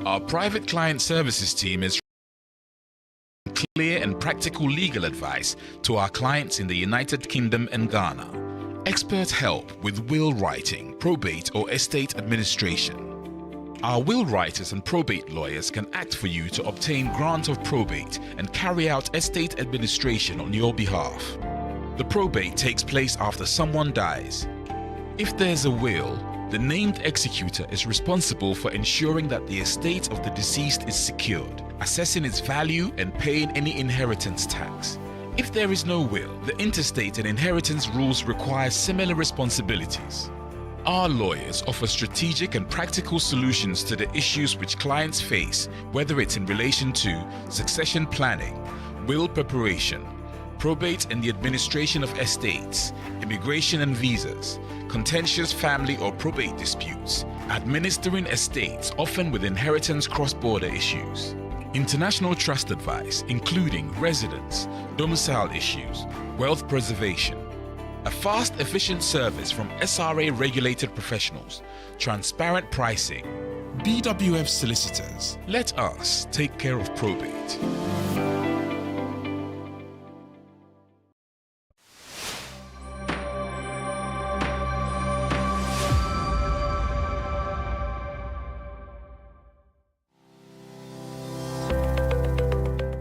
Our private client services team is clear and practical legal advice to our clients in the United Kingdom and Ghana. Expert help with will writing, probate or estate administration. Our will writers and probate lawyers can act for you to obtain grant of probate and carry out estate administration on your behalf. The probate takes place after someone dies. If there's a will, the named executor is responsible for ensuring that the estate of the deceased is secured, assessing its value and paying any inheritance tax. If there is no will, the intestate and inheritance rules require similar responsibilities. Our lawyers offer strategic and practical solutions to the issues which clients face, whether it's in relation to succession planning, will preparation, probate and the administration of estates, immigration and visas, contentious family or probate disputes, administering estates often with inheritance cross-border issues, international trust advice including residence, domicile issues, wealth preservation, a fast, efficient service from SRA-regulated professionals, transparent pricing. BWF Solicitors. Let us take care of probate.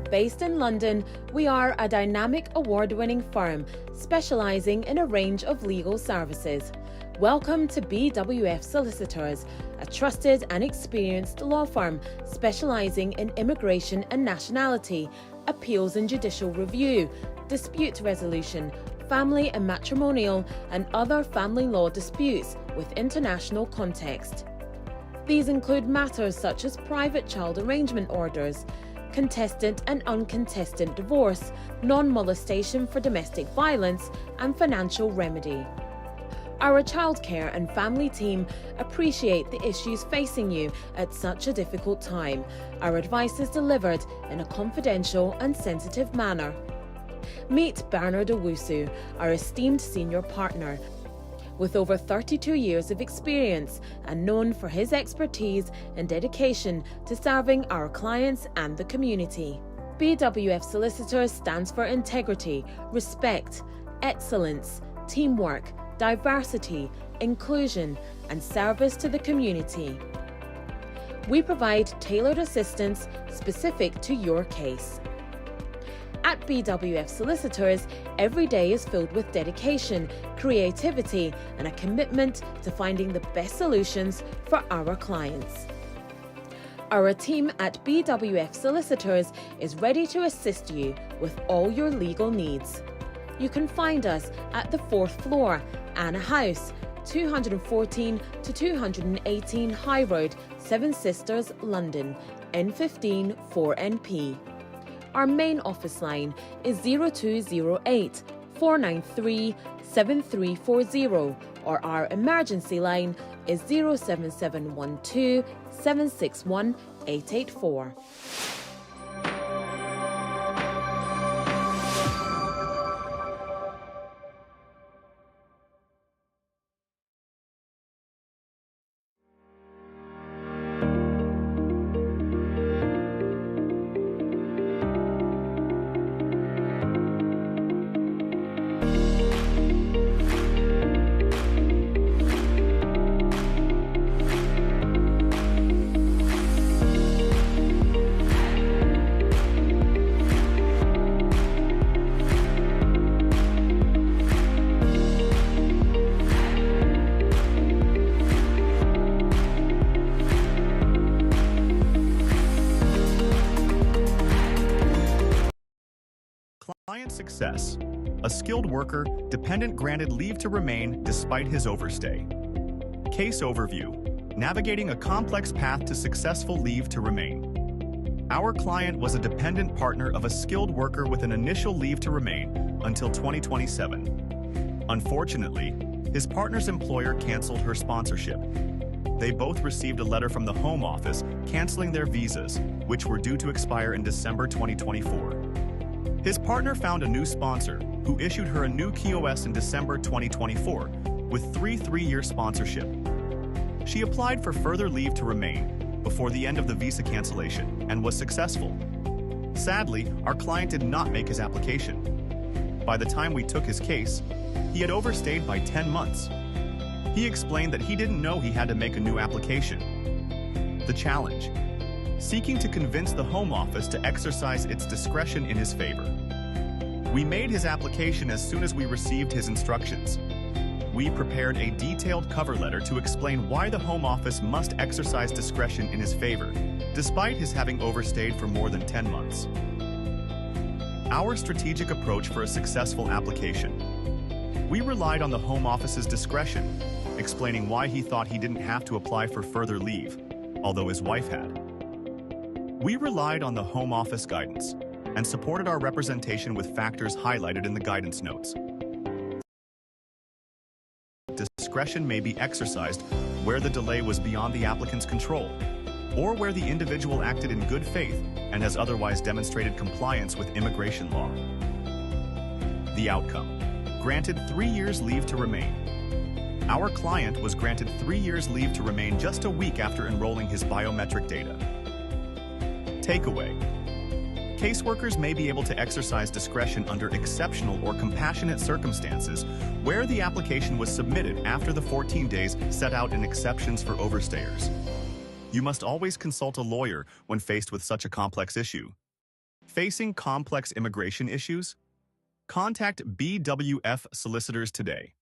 Based in London, we are a dynamic award-winning firm specialising in a range of legal services. Welcome to BWF Solicitors, a trusted and experienced law firm specialising in immigration and nationality, appeals and judicial review, dispute resolution, family and matrimonial, and other family law disputes with international context. These include matters such as private child arrangement orders, contested and uncontested divorce, non-molestation for domestic violence, and financial remedy. Our childcare and family team appreciate the issues facing you at such a difficult time. Our advice is delivered in a confidential and sensitive manner. Meet Bernard Owusu, our esteemed senior partner. With over 32 years of experience and known for his expertise and dedication to serving our clients and the community. BWF Solicitors stands for integrity, respect, excellence, teamwork, diversity, inclusion, and service to the community. We provide tailored assistance specific to your case. At BWF Solicitors, every day is filled with dedication, creativity, and a commitment to finding the best solutions for our clients. Our team at BWF Solicitors is ready to assist you with all your legal needs. You can find us at the 4th floor, Anna House, 214 to 218 High Road, Seven Sisters, London, N15 4NP. Our main office line is 0208 493 7340 or our emergency line is 07712 761 884. Client success. A skilled worker, dependent granted leave to remain despite his overstay. Case overview. Navigating a complex path to successful leave to remain. Our client was a dependent partner of a skilled worker with an initial leave to remain until 2027. Unfortunately, his partner's employer canceled her sponsorship. They both received a letter from the Home Office canceling their visas, which were due to expire in December 2024. His partner found a new sponsor, who issued her a new QOS in December 2024, with 3 3-year sponsorship. She applied for further leave to remain, before the end of the visa cancellation and was successful. Sadly, our client did not make his application. By the time we took his case, he had overstayed by 10 months. He explained that he didn't know he had to make a new application. The challenge: seeking to convince the Home Office to exercise its discretion in his favor. We made his application as soon as we received his instructions. We prepared a detailed cover letter to explain why the Home Office must exercise discretion in his favor, despite his having overstayed for more than 10 months. Our strategic approach for a successful application. We relied on the Home Office's discretion, explaining why he thought he didn't have to apply for further leave, although his wife had. We relied on the Home Office guidance and supported our representation with factors highlighted in the guidance notes. Discretion may be exercised where the delay was beyond the applicant's control, or where the individual acted in good faith and has otherwise demonstrated compliance with immigration law. The outcome: granted 3 years leave to remain. Our client was granted 3 years leave to remain just a week after enrolling his biometric data. Takeaway: caseworkers may be able to exercise discretion under exceptional or compassionate circumstances where the application was submitted after the 14 days set out in exceptions for overstayers. You must always consult a lawyer when faced with such a complex issue. Facing complex immigration issues? Contact BWF Solicitors today.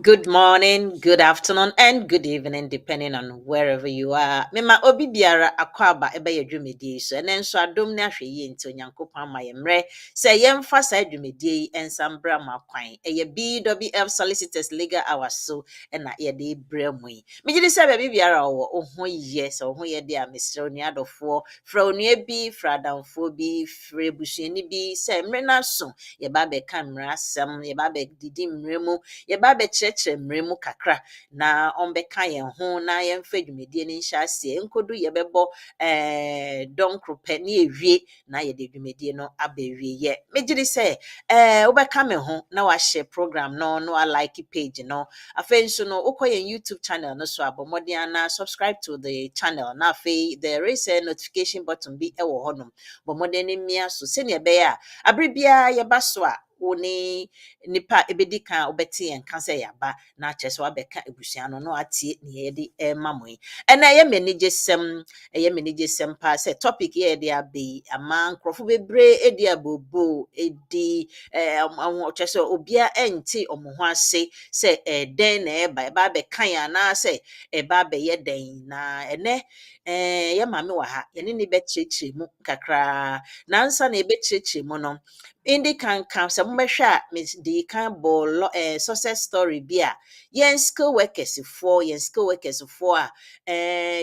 Good morning, good afternoon, and good evening, depending on wherever you are. Mema obi biara akwaba ebe ye dwumedi so ene nso adom na hwe yi nti onyankopon ma ye mre se yemfa sa dwumedi ensambra ma kwan eye BWF Solicitors Legal Hours so na ye de bremu yi megidi se be biara wo ohun ye se ohun ye de amesre oni adofo fra onua bi fra adamfo bi fra ebusuani bi se mre na so ye ba be kamra asem ye ba be didi mremu ye ba be kyerɛkyerɛ mmere mu kakra na ɔmbɛka yɛn ho na yɛmfa dwumadie no nhyɛ aseɛ nkodu yɛbɛbɔ dɔnkropɛ ne ewie na yɛde dwumadie no abɛwie yɛ megyere sɛ wobɛka me ho na wahyɛ program no na walike page no afei nso no wokɔ yɛn YouTube channel no so abɔ mmɔden ana subscribe to the channel na afei there is a notification button bi ɛwɔ hɔnom bɔ mmɔden no mmia so sɛnea ɛbɛyɛ a abere biara yɛba so a woni nipa ebedi kan obeti en kan se yaba na kyerɛ sɛ wabɛka ebusua no na atie ne yɛde ma mo yi ɛna ɛyɛ menije sem pa sɛ topic yɛde abe ama nkrɔfo bebre edi abobo edi kyerɛ sɛ obia enti ɔmo ho ase sɛ den na ɛba bɛka ya na sɛ ɛba bɛyɛ den na ɛnɛ yɛ maame wɔ ha yɛne ne bɛkyerɛkyerɛ mu kakra na nsa na ɛbɛkyerɛkyerɛ mu no indi kan sɛ mbɛhwɛ a di kan bɔ success story bi a yɛn skill workers for a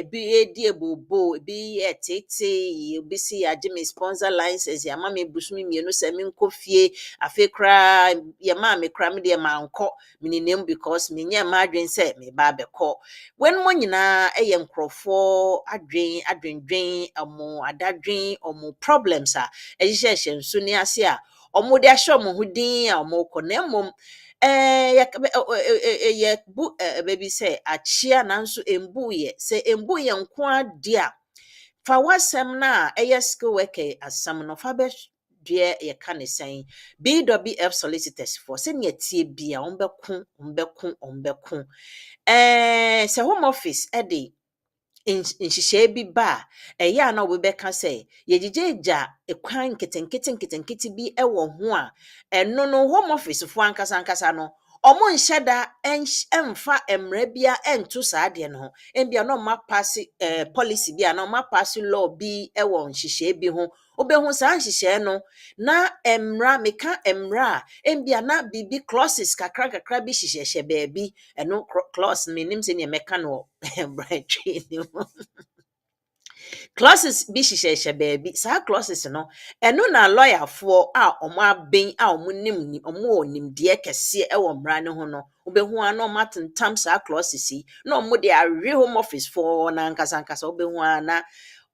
bi edi ebobo bi tete bi si agye me sponsor license ya ma me busumi mienu sɛ me nkɔ fie afi kra ya ma me kra me de ma nkɔ me nem because me nya ma adwen sɛ me ba bɛkɔ when mo nyinaa ɛyɛ nkrɔfo adwendwen ɔmo adadwen ɔmo problems a ɛhyehyɛ nso ne ase a ɔmo de ahyɛ ɔmo ho din a ɔmo kɔ na mmom yɛ bu baby sɛ akyia nanso embu yɛ sɛ embu yɛ nko ade a fa wasɛm na ɛyɛ skill worker asɛm no fa bɛ deɛ yɛka ne sɛn BWF Solicitors for sɛnea tie bia ɔmbɛko sɛ home office ɛde nhyehyɛ bi ba ɛyɛ na wobɛka sɛ yɛgyegya ekwan nketenkete bi ɛwɔ ho a ɛno no home office fo ankasa no ɔmo nhyɛ da ɛmfa mmara bia ɛnto saa deɛ no ho ɛmbia na ɔmo pass policy bi a na ɔmo pass law bi ɛwɔ nhyehyɛ bi ho obɛhu saa nhyehyɛ no na mmara meka mmara ɛmbia na bibi clauses kakra bi hyehyɛ baabi ɛno clause menim sɛ ne meka no clauses bi hyehyɛ baabi saa clauses no ɛno na lawyer for a ɔmo aben a ɔmo nim ɔmo nimdeɛ kɛseɛ ɛwɔ mmara no ho no obɛhu a na ɔmo atentam saa clauses yi na ɔmo de awe home office for na ankasa obɛhu a na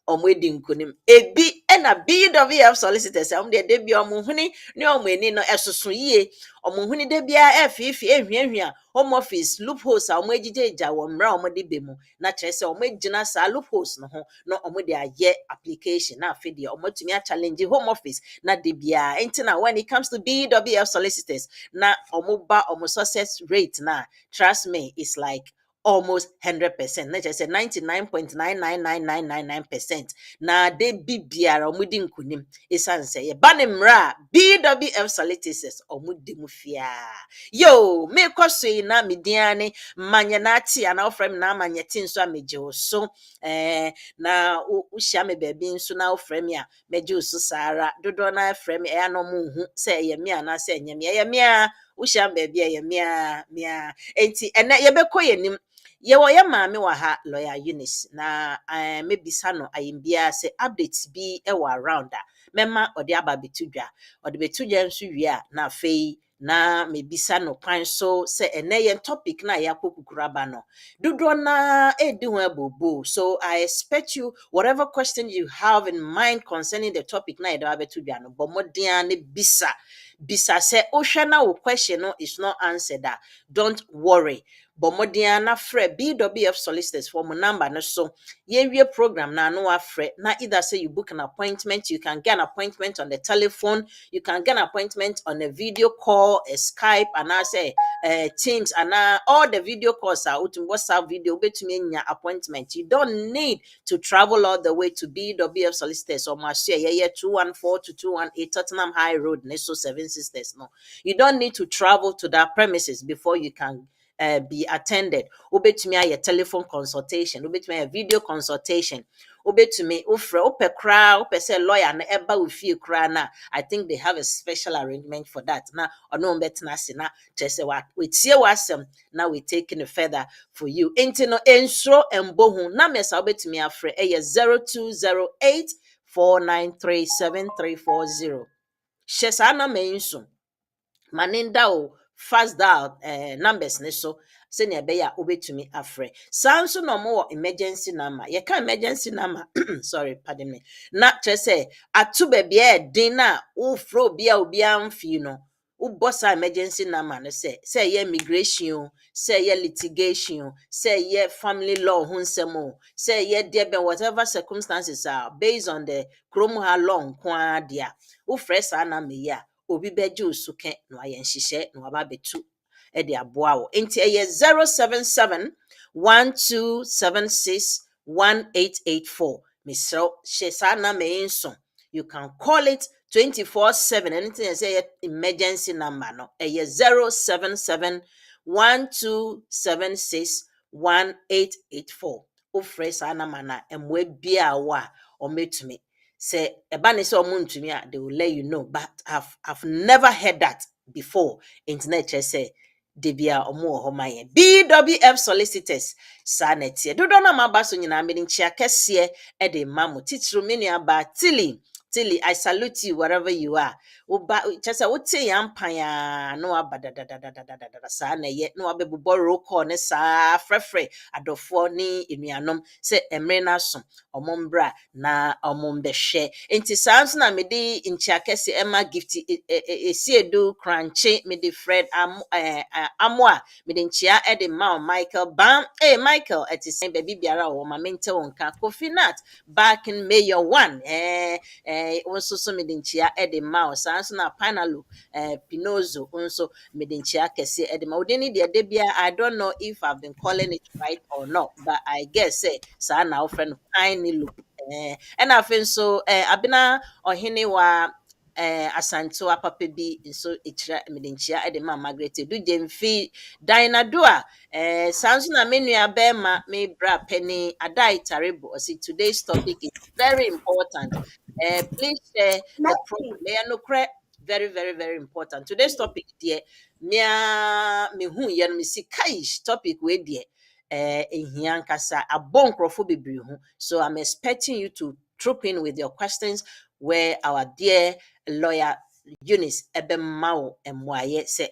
omwedi nkunim ebi na BWF Solicitors de bi omohuni ne omani no esoso yie omohuni de bia efifi ehwiahwia home office loopholes a omagigija wo mra omode bemu na kire se omagina sa loopholes no ho no omode aye application na afede omotumi a challenge home office na de bia entina when it comes to BWF Solicitors na omoba omo success rate na trust me it's like almost 100%. Let's just say 99.99999%. Na de bibiara omudi nkunim esanse ye banemra BWF Solicitors omudi mufia. Yo, me kwasoi na mediane manya na ati ana ofrem na manya tin so ameje so na uhia me baby nso na ofrem ya meje so sara dodo na frem e anom hu se ye me ana se nye me ye me a uhia baby ye me a enti ene ye bekoye nim ye wo ye maame wa ha lawyer Eunice na mebisa no ayimbia se updates bi e wa around a mema ode aba betudwa ode betudwa nso wie a na afei na mebisa no kwan so se ene ye topic na ya kokukuraba no dodo na edi ho abobo. So I expect you whatever question you have in mind concerning the topic na ede abetudwa no bomodia ne bisa se ohwe na wo question no is not answered. Don't worry. Bomodiana fre BWF Solicitors for my number no so ye program na no afre na either say you book an appointment, you can get an appointment on the telephone, you can get an appointment on a video call, a Skype, and I say Teams, and all the video calls are out in WhatsApp video between your appointment. You don't need to travel all the way to BWF Solicitors or Marcia 214 to 218 Tottenham High Road, Neso 7 Sisters. No, you don't need to travel to that premises before you can be attended. Obetumi a telephone consultation, obetumi a video consultation, obetumi ofre ope kra ope say lawyer na eba ofie kra na. I think they have a special arrangement for that. Na ono betna se na chese wa we tie wasem na we taking it further for you. Enti no ensro embohu na mesa obetumi afre 0208 4937340. Shesa na menso maninda o fast dial numbers ne so se ne be ya obetumi afre sanso no mo emergency number ye ka emergency number sorry pardon me na trese atu be bia din na wo fro bia obi amfi no wo boss emergency number no say ye immigration say ye litigation say ye family law hunsem say ye there be whatever circumstances are based on the krom ha long kwa dia wo fresh na me ya obi beje osuke no ayenhihye no aba betu e de aboa wo enti eye 077 1276 1884 misro shesa na me nso you can call it 24/7 anything say emergency number no eye 077 1276 1884 o fresh na mana emwe bia wa o metumi say ebane say omuntumi a they will let you know, but I've never heard that before. Internet just say debia omo ho maye BWF Solicitors sanete dodo na mabaso nyina medinchia kese e de mamu titru menua ba Tilly, I salute you wherever you are. Uba just say wote yampaya no abada sa na ye no abebubo roko ne sa frefre adofo ni enuanom se emre na so omombra na omombehwe enti sans na mede nchiakese ema gift esiedu crunchy mede Fred amwa mede nchia e de ma Michael bam Michael etisen baby biara wo ma mente wonka Kofinat back in Mayor 1 onso so medinchia ede ma sanso na panalo Pinozo onso medinchia kese ede ma odeni de bia. I don't know if I've been calling it right or not, but I guess say sa na our friend tiny loop and I feel so abina ohene wa asanto apapa bi nso etira medinchia ede ma Margaret du jemfi dina doa sanso na menua be ma me bra penny adai taribo. See, today's topic is very important. Please share the program. They are no very, very, very important. Today's topic, dear, me who yan me see kaish topic with dear in Hiankasa a bon crofobibri. So I'm expecting you to troop in with your questions where our dear lawyer Eunice Ebemao Mwaye say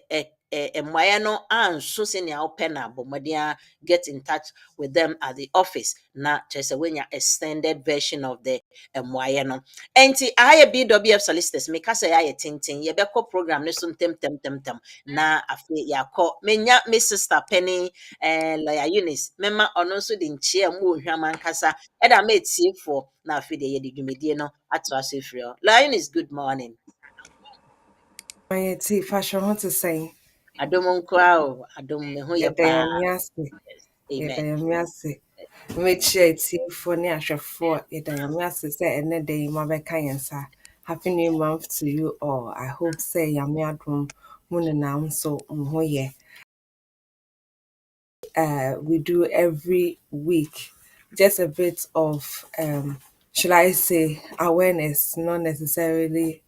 mwaye no anso senia open na bomodia, get in touch with them at the office na chese wenya extended version of the mwaye no. Enti aye BWF Solicitors me kasa aye tintin ye beko program ne so tem na afi yakọ menya me sister Penny lawyer Eunice mema ono so de nchia mu ohwaman kasa eda ma etie for na afi de ye de dwumedie no ato aso frio. Lawyer Eunice, good morning. My tea fashion want to say Adom nkwa o, adom me ho ye pa. Amen. yɛda ase mekyia atiefo ne ahwɛfoɔ yɛda nyame ase sɛ ɛnɛ da yi mabɛka yɛn nsa. Happy new month to you all. I hope say nyame adom mo nenam so mo ho yɛ. We do every week just a bit of should I say awareness, not necessarily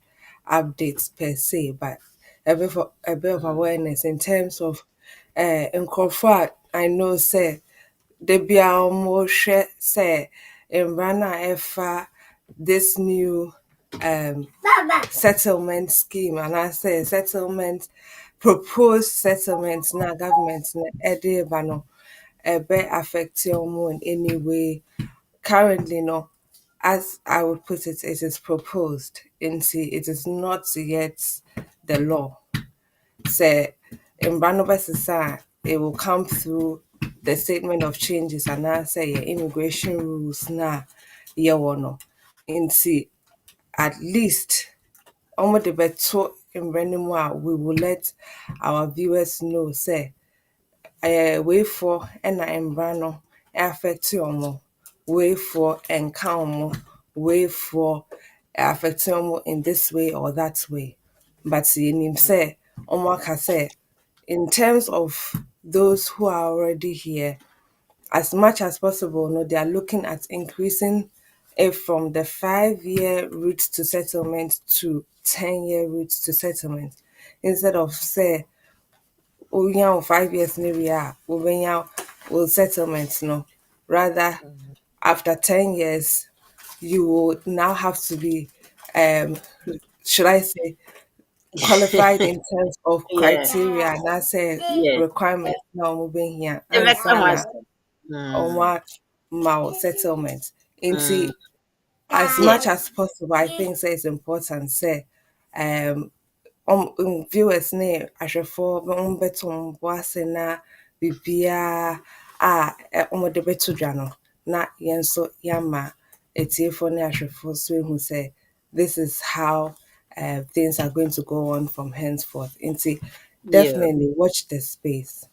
updates per se, but a bit of awareness in terms of nkurɔfoɔ a I know say they be almost say in Rana efa this new settlement scheme, and I say settlement proposed settlement na government na ede ba no ebe affect you in any way. Currently no, as I would put it, it is proposed into it is not yet the law. Say in Banobasisa, it will come through the statement of changes and I say immigration rules na yeah no into at least almost the better in Renimwa, we will let our viewers know say way for and no affect you way for and count way for affect you in this way or that way. But in say can say in terms of those who are already here, as much as possible, no, they are looking at increasing it from the 5-year route to settlement to 10-year route to settlement. Instead of say, oh yeah, 5 years maybe will settlement, no. Rather, after 10 years, you will now have to be should I say qualified in terms of Yeah. criteria and I say Yes. requirements now moving here Ebe and ka ho sana asem. on what mal settlement. Mm. Into as Yeah. much as possible, I think say it's important say viewers ne ahwɛfoɔ beto mbo ase na bibia a de beto dwa no na yɛn nso yɛama etiefoɔ ne ahwɛfoɔ so ehu sɛ this is how things are going to go on from henceforth. Nti Yeah. definitely watch the space.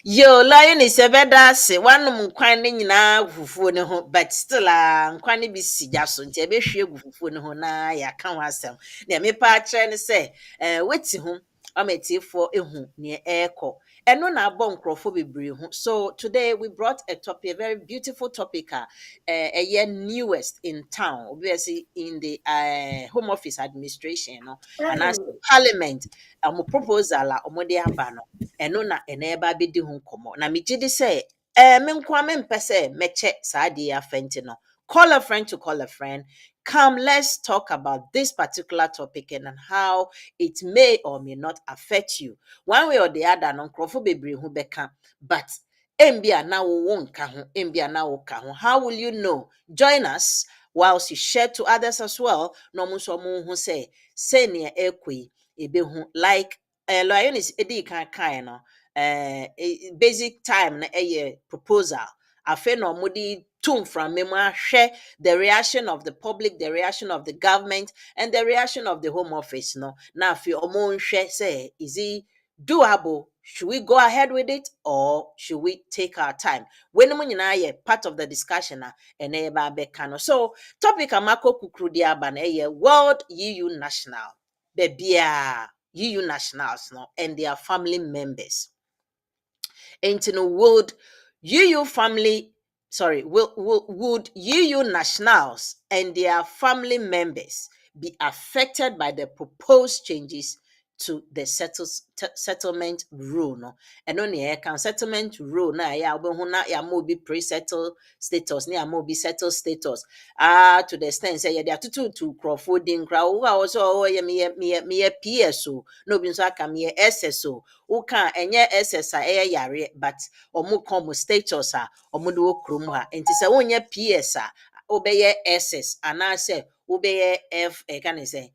Yo, Lioness, ebeda ase. Wanom nkwan ne nyinaa gu fufuo ne ho, but still nkwan ne bi si gya so. Nti ebehwie gu fufuo ne ho na yɛaka ho asɛm. Na mepa akyerɛ ne sɛ, weti ho ama etiefoɔ ehu ne ɛɛkɔ. Ɛno na abɔ nkurɔfo bebree ho. So today we brought a topic, a very beautiful topic a year newest in town, obviously in the Home Office administration, no, and as the Parliament, proposal a ɔmo aba no. Ɛno na ɛna ɛba abɛdi ho nkɔmmɔ. Na megye di sɛ me nko a mempɛ sɛ mɛkyɛ saa adeɛ yi afa nti no. Call a friend to call a friend. Come, let's talk about this particular topic and how it may or may not affect you. One way or the other, no nkurɔfo bebree ho bɛka, but embia na wo nka ho, embia na wo ka ho. How will you know? Join us whilst you share to others as well. Na ɔmo nso ɔmo ho sɛ sɛnea ɛkɔ yi, ebehu like Eunice edi kan no basic time na proposal afe na ɔmode tum from memo ahwɛ the reaction of the public, the reaction of the government, and the reaction of the Home Office no. Na afe ɔmo nhwɛ say is it doable? Should we go ahead with it or should we take our time? When mo nyinaa yɛ part of the discussion na ɛna ɛba abɛka no. So topic amako kukuru di aba na World EU National. Bebia EU nationals no and their family members. And you know, would EU nationals and their family members be affected by the proposed changes to the settlement rule no ɛno ne ɛka settlement rule na ɛyɛ a wobɛhu na yɛama obi pre-settle status ne yɛama obi settle status to the extent sɛ yɛde atototo nkurɔfoɔ din koraa wo a wɔ sɛ ɔyɛ meyɛ PS o na obi nso aka meyɛ SS o woka ɛnyɛ SS a ɛyɛ yareɛ but ɔmo ka ɔmo status a ɔmo de wɔ kurom ha nti sɛ wonyɛ PS a wobɛyɛ SS anaasɛ wobɛyɛ F ɛka ne sɛ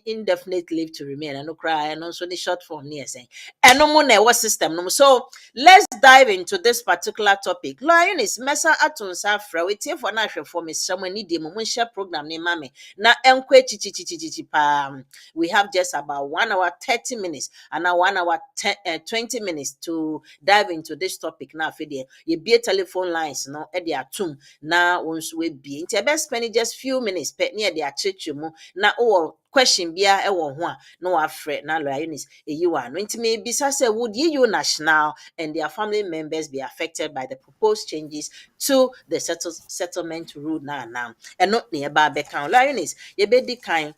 indefinite leave to remain and no cry and also the short form near saying and no more what system no. So let's dive into this particular topic. Eunice mesa atun safra we tie for na hwe for me someone need dem mo share program ne mame na enkwe chichichichichi pa we have just about 1 hour 30 minutes and now 1 hour 20 minutes to dive into this topic now for there you be telephone lines no e dey atum na once we be nti e be spend just few minutes pe near dey achechu mu na question bia e wo ho a na wafrɛ na Eunice eyi wa no nti me bisa say would EU national and their family members be affected by the proposed changes to the settlement rule now and not near ba be kan Eunice ye be di kan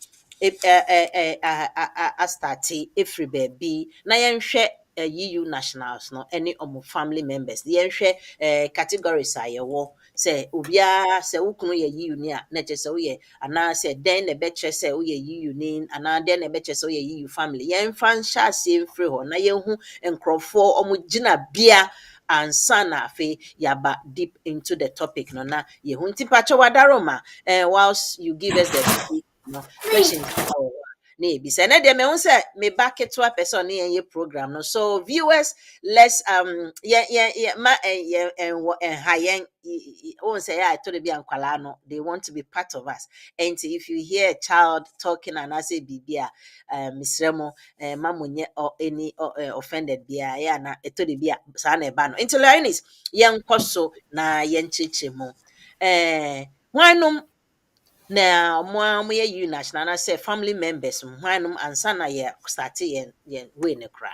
start every baby na yenhwɛ EU nationals no any omo family members yenhwɛ categories a yewo say obia say wukunu ye EU ni a na kyerɛ sɛ woyɛ ana say den na be kyerɛ sɛ woyɛ EU ni ana den na be kyerɛ sɛ woyɛ EU family yɛmfa nhyɛ ase mfiri hɔ na yɛhu nkrɔfoɔ omo gyina bia ansa na afe yaba deep into the topic no na yehu nti pacho wadaroma whilst you give us the questions maybe say na dem ehun say me back it to a person ne program no so viewers let's ma hayen won say I told be ankwala no they want to be part of us and if you hear a child talking and I say bibia misremo mamunye or any offended bia ya na etodi bia sa na eba no until Eunice yen koso na yen chiche mo hwanum na mo ye you national na say family members hwanum ansa na ye start yen we ne kra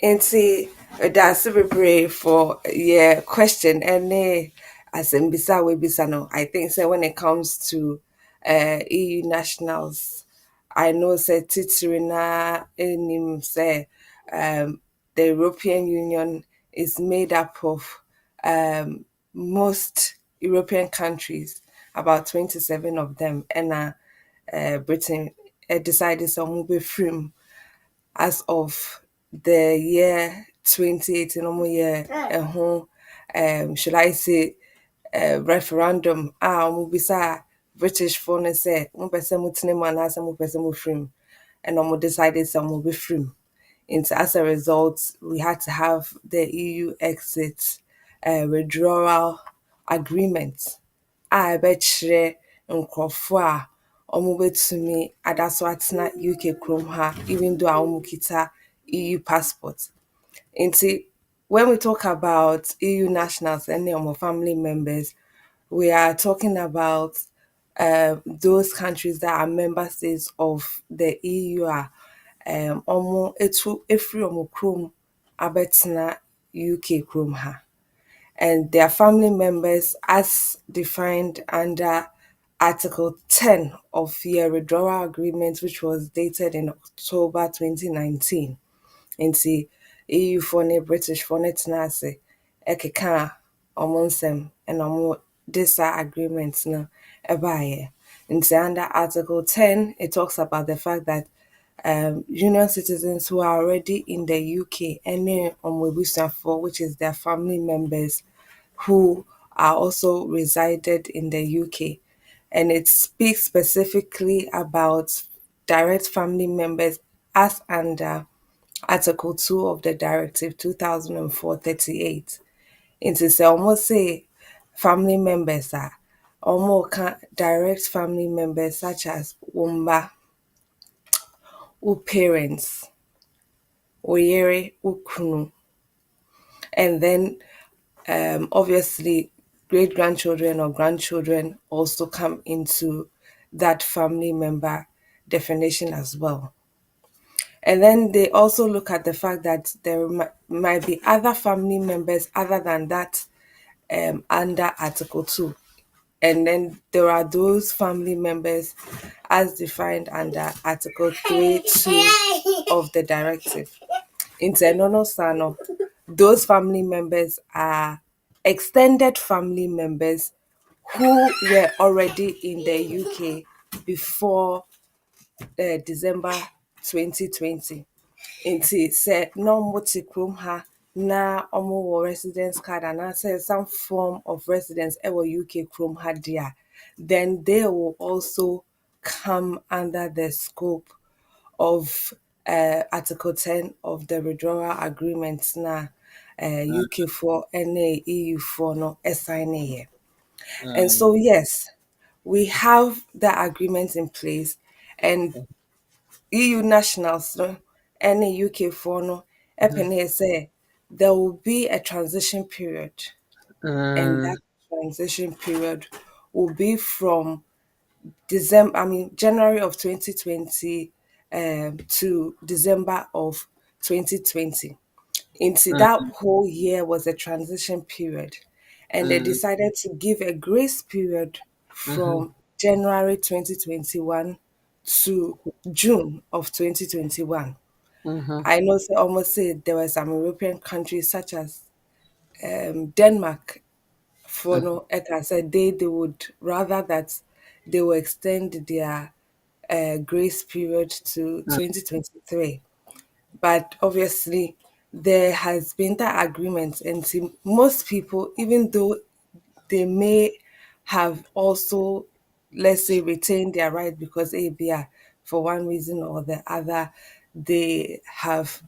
Nti that's bebree for your question and asembisa we bisa no. I think so when it comes to EU nationals, I know say titirina enim say the European Union is made up of most European countries, about 27 of them, and Britain decided some will be free as of the year 2018, year, should I say, referendum, mubisa British phone say, mupese mutine mana se mupese mufrim, and decided some will be free. And as a result, we had to have the EU exit withdrawal agreement. I bet nkurɔfoɔ a wɔbɛtumi ada so atena UK kurom ha even though a wɔkita EU passport. Nti when we talk about EU nationals and their family members, we are talking about those countries that are member states of the EU a efiri ɔmo kurom abɛtena UK kurom ha, and their family members as defined under Article 10 of the withdrawal agreement, which was dated in October 2019. Nti EU for ne British for ne tena ase ɛkeka ɔmo nsɛm ɛna ɔmo this agreement no ɛbaeɛ. Nti under Article 10 it talks about the fact that union citizens who are already in the UK and for which is their family members who are also resided in the UK, and it speaks specifically about direct family members as under Article 2 of the Directive 2004/38. It is almost say family members are almost direct family members such as Wumba, parents, oyere, kunu, and then obviously great grandchildren or grandchildren also come into that family member definition as well. And then they also look at the fact that there might be other family members other than that under Article 2. And then there are those family members as defined under Article 3.2 of the directive. Internal Sano, those family members are extended family members who were already in the UK before December 2020. Nti sɛ na ɔmo te kurom ha na ɔmo wɔ residence card anaasɛ some form of residence ɛwɔ UK kurom ha deɛ then they will also come under the scope of Article 10 of the withdrawal agreement na UK for NA EU for no sign here. And so yes, we have that agreement in place, and EU nationals no any UK for no epene say there will be a transition period, and that transition period will be from January of 2020 to December of 2020. Into that whole year was a transition period, and they decided to give a grace period from January 2021 to June of 2021. I know say almost said there were some European countries such as Denmark for no Eka said they would rather that they will extend their grace period to 2023. But obviously there has been that agreement, and see, most people, even though they may have also, let's say, retained their right because ABR for one reason or the other, they have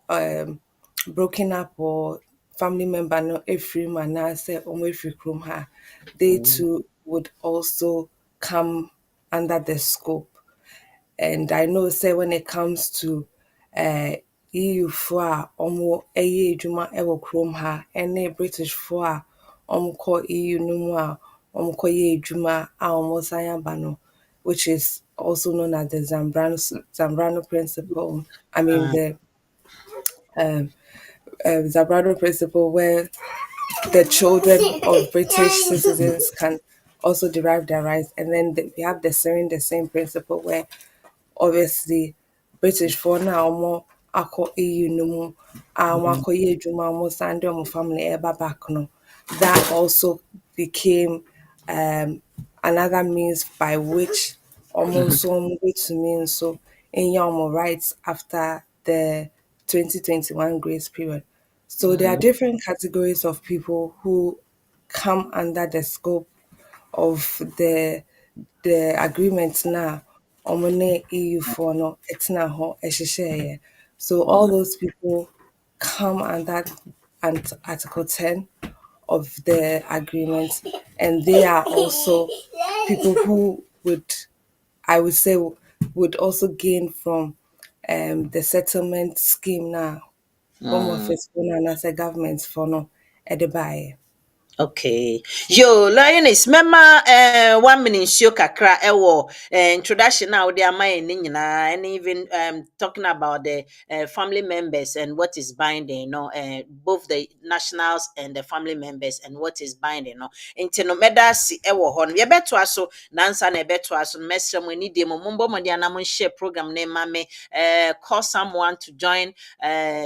um, broken up or family member no every man say free from her, they too would also come under the scope. And I know say when it comes to EU for omo eye adwuma ewo krom ha ene British for omo ko EU no mu a omo ko ye adwuma a omo san aba no, which is also known as the Zambrano principle. I mean the Zambrano principle, where the children of British citizens can also derive their rights. And then we have the same principle where obviously British for now more ako EU no mu ako ye juma mo sande mo family eba back no. That also became another means by which almost some to mean so in your rights after the 2021 grace period. So there are different categories of people who come under the scope of the agreement now. Omune EU for no etina ho ehyehyɛ. So all those people come under Article 10 of the agreement, and they are also people who would, I would say, would also gain from the settlement scheme now. Home Office for no, and as a government for no, edibaye. Okay. Yo, Eunice, mema 1 minute show kakra ewo introduction now they are my and even talking about the family members and what is binding, you know, both the nationals and the family members and what is binding, you know. Into no meda si ewo hon. Ye beto aso nansa na beto aso mesra mo ni de mo mumbo mo dia na mo share program na mame call someone to join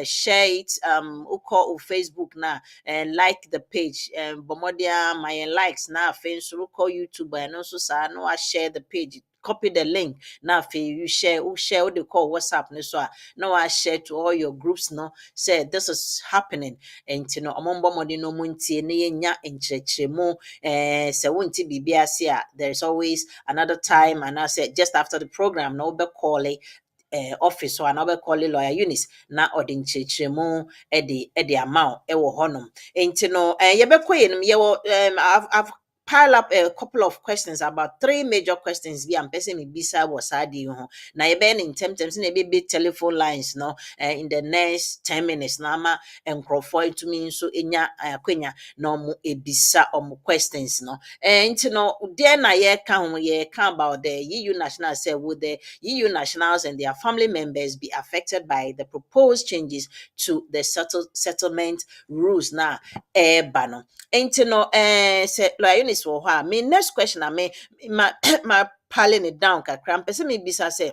share it uko Facebook na and like the page bomodia my likes na Facebook call YouTube and also sa no I share the page, copy the link now if you share what they call WhatsApp no so now I share to all your groups no say this is happening and you know among modi no munti ne nya enchechemu se wonti bibia se there's always another time, and I said just after the program no be call office so another call lawyer Eunice na odi nkyerɛkyerɛmu de ama wo honom enti no yɛbɛkɔ yɛnum yɛwɔ I've pile up a couple of questions, about 3 major questions bi am person me bisa was adi ho na yɛbɛyɛ ne ntɛmtɛm sɛ na yɛbɛbɛ telephone lines no in the next 10 minutes na ama nkurɔfoɔ ntumi nso enya akwanya na ɔmo ebisa ɔmo questions no nti no deɛ na yɛka about the EU nationals say would the EU nationals and their family members be affected by the proposed changes to the settlement rules na eba no nti no say Eunice Eunice wo hɔ a, me next question I me ma ma piling it down kakra. Mpɛ sɛ mebisa sɛ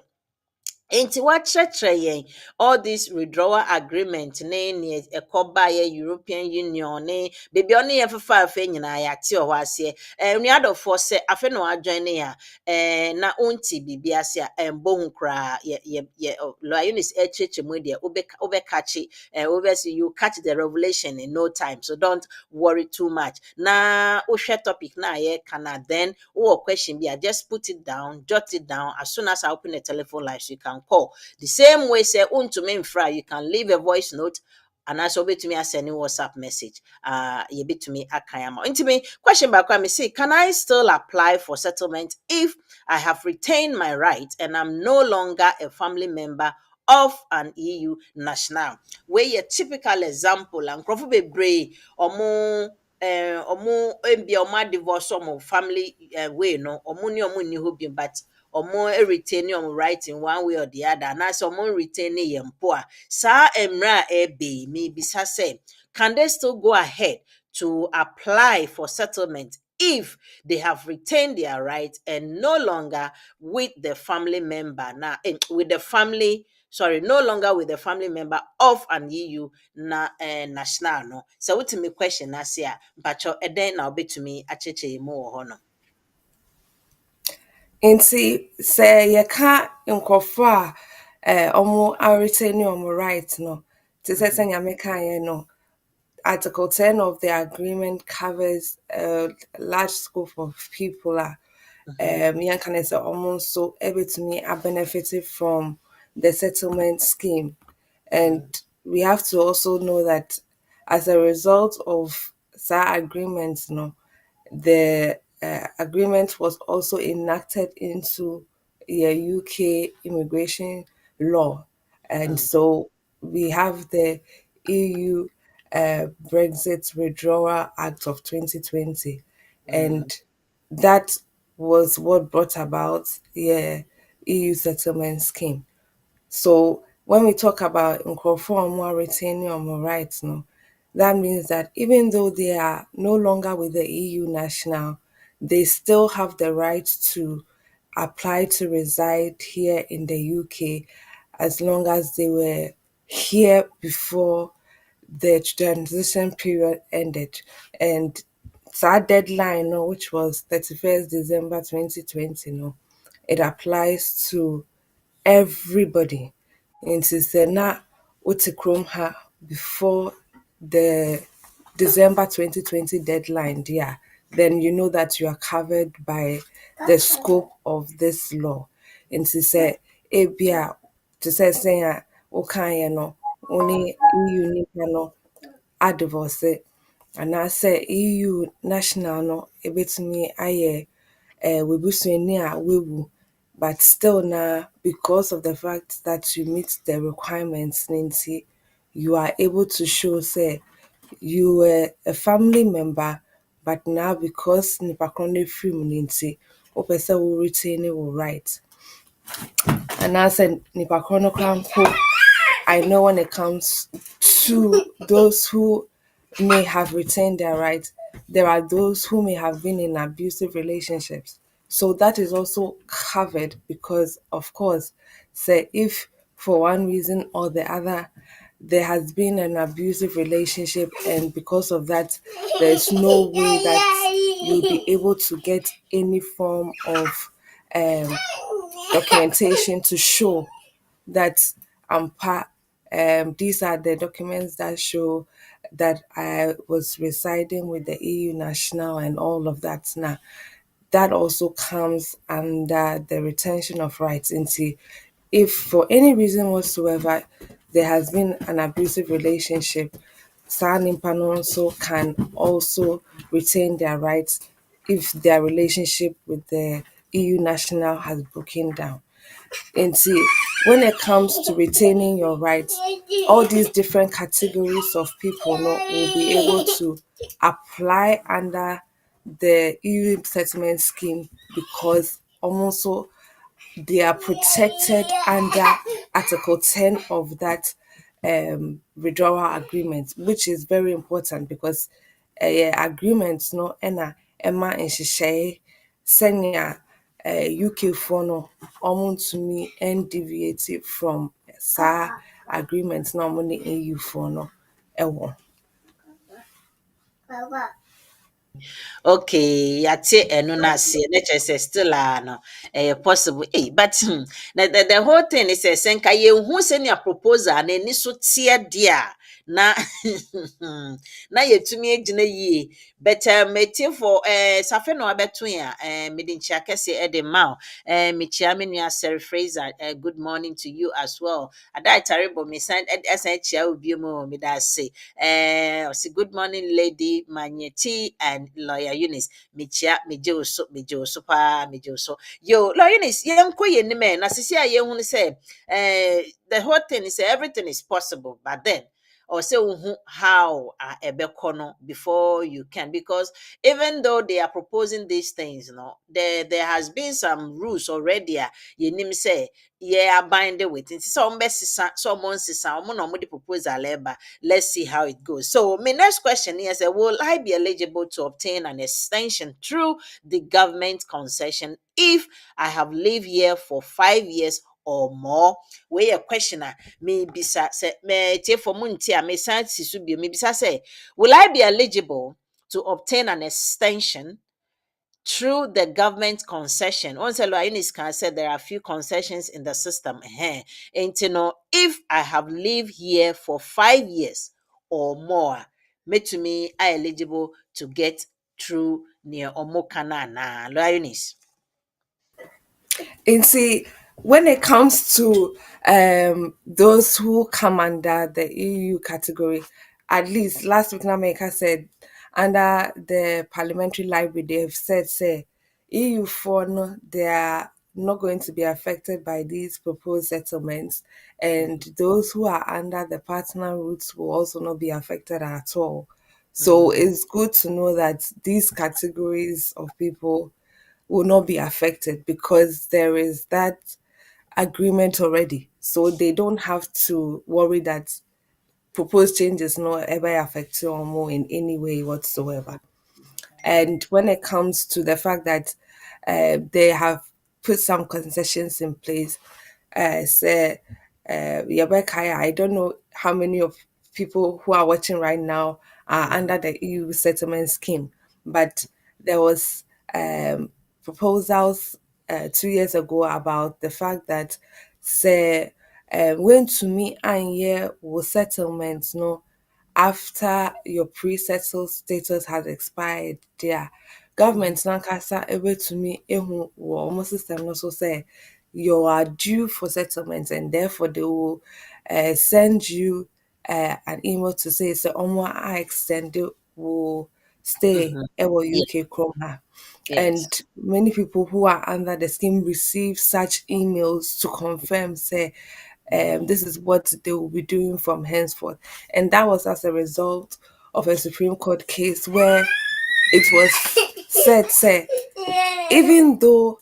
Enti wɔakyerɛkyerɛ yɛn all this withdrawal agreement ne nea ɛkɔ baeɛ European Union ne baabi a ɔne yɛn fefaafe nyinaa yɛate wɔ hɔ aseɛ. Nnuadɔfoɔ sɛ afei na wɔadjoin yɛn a na wonte biribi ase a ɛmbɔ hu koraa Lawyer Eunice ɛkyerɛkyerɛ mu deɛ wobɛkakye wobɛsi you catch the revelation in no time, so don't worry too much. Na wohwɛ topic na yɛka na then wowɔ question bi a just put it down, jot it down. As soon as I open the telephone lines you can call. The same way say untumi mfra, you can leave a voice note and also betumi send a WhatsApp message. You betumi akayama. Intimi question back me say, can I still apply for settlement if I have retained my rights and I'm no longer a family member of an EU national? Where a typical example and crofo bebree omo mbia omo divorce omo family way no omo ni ho bi, but omo retain omo right in one way or the other, na so omo retain yem po a saa emra ebe me bisa say, can they still go ahead to apply for settlement if they have retained their rights and no longer with the family member with the family, sorry, no longer with the family member of an EU national no? So what me question as ya mpacho eden na obetumi acheche mu wo ho no. Nti sɛ yɛka nkurɔfo a ɔmo aretain ɔmo right no, te sɛ sɛnea mekaeɛ no, Article 10 of the agreement covers a large scope of people a yɛnka ne sɛ ɔmo nso ɛbɛtumi abenefit from the settlement scheme. And we have to also know that as a result of that agreement, the agreement was also enacted into a UK immigration law. And so we have the EU Brexit Withdrawal Act of 2020. And that was what brought about the EU settlement scheme. So when we talk about nkurɔfoɔ a wɔn retaining wɔn rights no, that means that even though they are no longer with the EU national, they still have the right to apply to reside here in the UK as long as they were here before the transition period ended. And that deadline, which was 31st December 2020, it applies to everybody. Nti sɛ na wote kurom ha before the December 2020 deadline there, then you know that you are covered by the scope of this law. Nti sɛ ebia te sɛ sɛn a wokaeɛ no, wo ne EU nipa no adivorce anaasɛ EU national no ebetumi ayɛ webusuani a wewu, but still now, because of the fact that you meet the requirements, Nancy, you are able to show, say, you were a family member, but now because Nipakone film Nancy, Opesa will retain your right. And I said Nipakone I know when it comes to those who may have retained their rights, there are those who may have been in abusive relationships. So that is also covered because, of course, say if for one reason or the other there has been an abusive relationship, and because of that, there's no way that you'll be able to get any form of documentation to show that these are the documents that show that I was residing with the EU national and all of that. Now, that also comes under the retention of rights. Into if for any reason whatsoever there has been an abusive relationship, saa nimpa no also can also retain their rights if their relationship with the EU national has broken down. And see, when it comes to retaining your rights, all these different categories of people will be able to apply under the EU settlement scheme because also they are protected under Article 10 of that withdrawal agreement, which is very important because agreements no ena ɛma nhyehyɛe sɛnea UK foɔ no ɔmontumi deviate from saa agreement na ɔmo ne EU foɔ no ɛwɔ. Okay, yate eno na se na kyerɛ sɛ still no possible but the whole thing is sɛ nka yɛnhu sɛnea proposal na ani so teɛ deɛ a na na yɛtumi agyina yie but metie for safe na wabɛto yɛn a mede nkyia kɛse de ma wo mekyia me nua Sir Fraser good morning to you as well ada tarebo me san asan kyia wo bio mu me da se say good morning lady Manyeti and lawyer Eunice mekyia megye so pa megye so yo lawyer Eunice yɛnkɔ yɛnim na sisi a yɛhu sɛ the whole thing is everything is possible but then or say how ebekono before you can because even though they are proposing these things there has been some rules already you nim say yeah binding with it so no proposal let's see how it goes so my next question is will I be eligible to obtain an extension through the government concession if I have lived here for 5 years or more we a questioner me bisa say me tie for munti a me san si so bi me bisa say will I be eligible to obtain an extension through the government concession? Once Eunice can say there are a few concessions in the system. And you know, if I have lived here for 5 years or more, me to me I eligible to get through near Omokana na Eunice. And see, when it comes to those who come under the EU category, at least last week, Nameka said under the parliamentary library, they have said, say, EU for no, they are not going to be affected by these proposed settlements, and those who are under the partner routes will also not be affected at all. So Mm-hmm. it's good to know that these categories of people will not be affected because there is that agreement already. So they don't have to worry that proposed changes not ever affect you or more in any way whatsoever. And when it comes to the fact that they have put some concessions in place, say, Yabekaya, I don't know how many of people who are watching right now are under the EU settlement scheme, but there was proposals 2 years ago about the fact that say when to me and yeah was settlements no after your pre-settled status has expired there government nankasa ebetumi ehu wo almost system no so say you are due for settlement and therefore they will send you an email to say so omo I extend will stay Mm-hmm. ewo Yeah, UK Chrome ha. yes. And many people who are under the scheme receive such emails to confirm say this is what they will be doing from henceforth. And that was as a result of a Supreme Court case where it was said, say, even though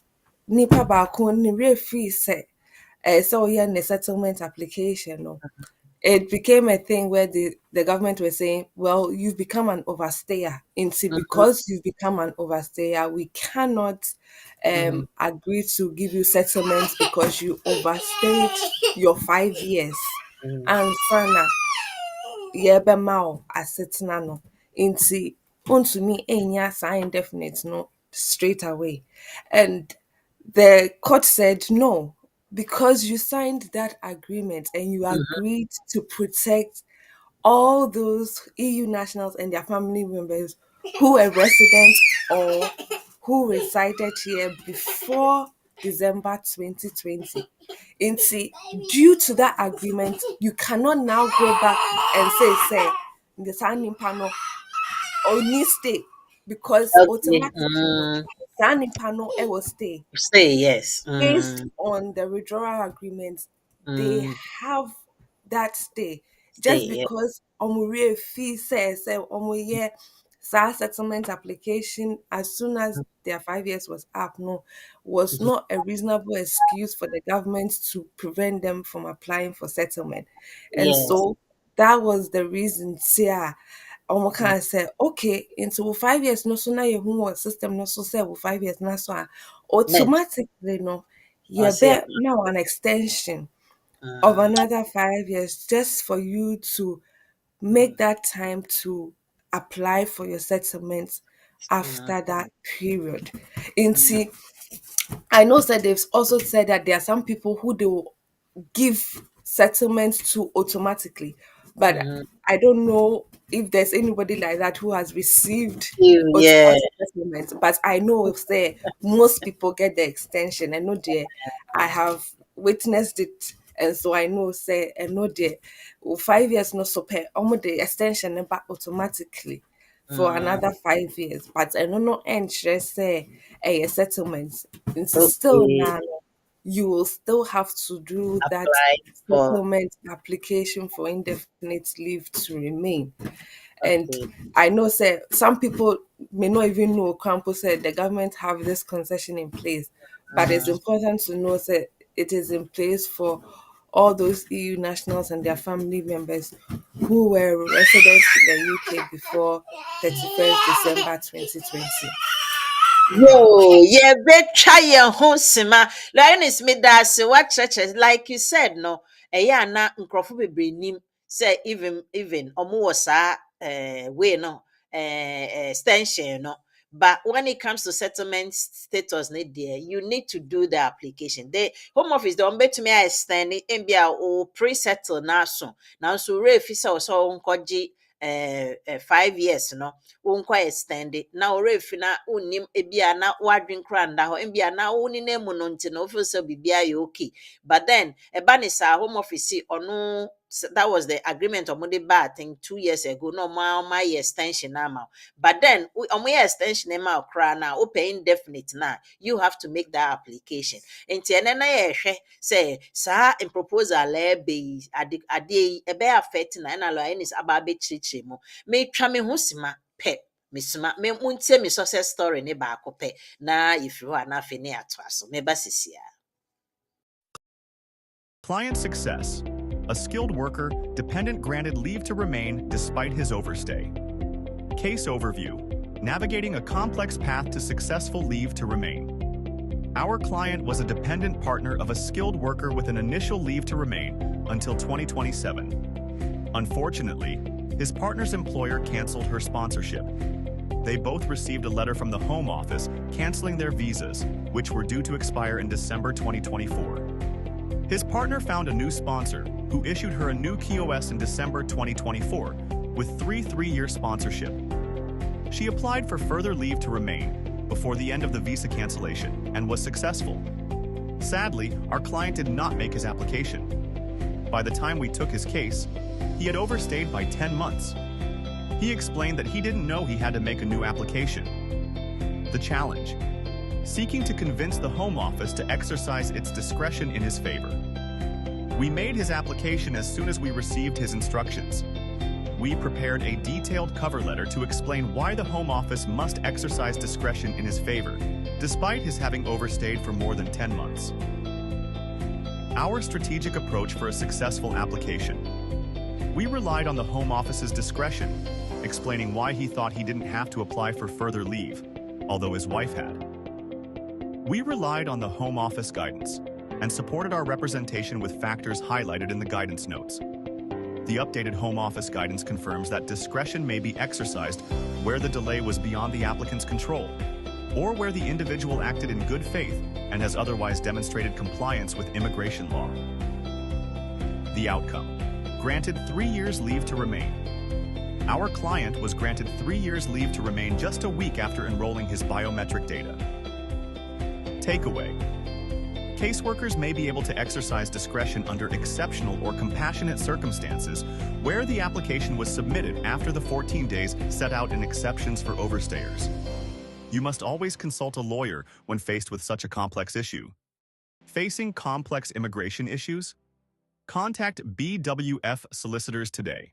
nipa baako ne refi say, so yeah, the settlement application, no, it became a thing where the government was saying, well, you've become an overstayer. Into Mm-hmm. because you've become an overstayer, we cannot Mm-hmm. agree to give you settlements because you overstayed your 5 years. And sana yɛbɛma wo asetena no nti wontumi ɛnya saa indefinite no straight away and the court said no because you signed that agreement and you agreed to protect all those EU nationals and their family members who were resident or who resided here before December 2020. And see, due to that agreement, you cannot now go back and say, the signing panel or need stay because Okay. automatically no, signing panel it will stay Say yes. based on the withdrawal agreement, they Mm. have that stay. Just Stay. because Omurie fee says Omuye sa settlement application as soon as their 5 years was up, no, was Mhm. not a reasonable excuse for the government to prevent them from applying for settlement. And Yes. so that was the reason, yeah, Can say, okay, into 5 years, no sooner you who system no so say 5 years, no so Men. automatically no, Or you say, bet now an extension of mm, another 5 years just for you to make that time to apply for your settlement mm, after that period. Into I know that they've also said that there are some people who they will give settlements to automatically, but mm. I don't know if there's anybody like that who has received Yeah. automatic settlement. But I know if say most people get the extension. I know there I have witnessed it, and so I know say I know there 5 years no so pay almost the extension back automatically for Mm, another 5 years. But I don't know and say a settlement. It's still okay. now you will still have to do that Apply for, settlement application for indefinite leave to remain. And okay. I know say some people may not even know Campo said the government have this concession in place, but it's Mm. important to know that it is in place for all those EU nationals and their family members who were residents in the UK before 31st December 2020. Yo, yeah, betcha your home sima. Lioness made that say what churches, like you said, no, a ya na uncrofu be bring say even almost way no extension no. But when it comes to settlement status, there you need to do the application. The Home Office don't bet me I extend it and be a pre-settle now so. Now so refisa or so 5 years no wonkɔ extend na ɔrefi na wonnim ebia na wadwen kora nda hɔ ebia na woni na mu no nti na wofeel sɛ biribiara yɛ okay but then ɛba ne saa home office ɔno that was the agreement ɔmo de ba I think 2 years ago na ɔmo ayɛ extension na ama wo. But then ɔmo yɛ extension ma wo koraa na wopɛ indefinite na you have to make that application nti ɛnɛ na yɛhwɛ sɛ saa proposal ɛbɛ yi adeɛ yi ɛbɛyɛ affect na ɛna Eunice aba abɛkyerɛkyerɛ mu metwa me ho sima pɛ mesoma me muntie me success story ne baako pɛ na yɛfiri hɔ a na afei ne yɛatoa so meba sesia. Client success. A skilled worker, dependent granted leave to remain despite his overstay. Case overview. Navigating a complex path to successful leave to remain. Our client was a dependent partner of a skilled worker with an initial leave to remain until 2027. Unfortunately, his partner's employer canceled her sponsorship. They both received a letter from the Home Office canceling their visas, which were due to expire in December 2024. His partner found a new sponsor who issued her a new KOS in December 2024 with 3-year sponsorship. She applied for further leave to remain before the end of the visa cancellation and was successful. Sadly, our client did not make his application. By the time we took his case, he had overstayed by 10 months. He explained that he didn't know he had to make a new application. The challenge: seeking to convince the Home Office to exercise its discretion in his favor. We made his application as soon as we received his instructions. We prepared a detailed cover letter to explain why the Home Office must exercise discretion in his favor, despite his having overstayed for more than 10 months. Our strategic approach for a successful application. We relied on the Home Office's discretion, explaining why he thought he didn't have to apply for further leave, although his wife had. We relied on the Home Office guidance and supported our representation with factors highlighted in the guidance notes. The updated Home Office guidance confirms that discretion may be exercised where the delay was beyond the applicant's control, or where the individual acted in good faith and has otherwise demonstrated compliance with immigration law. The outcome: granted 3 years leave to remain. Our client was granted 3 years leave to remain just a week after enrolling his biometric data. Takeaway: caseworkers may be able to exercise discretion under exceptional or compassionate circumstances where the application was submitted after the 14 days set out in exceptions for overstayers. You must always consult a lawyer when faced with such a complex issue. Facing complex immigration issues? Contact BWF Solicitors today.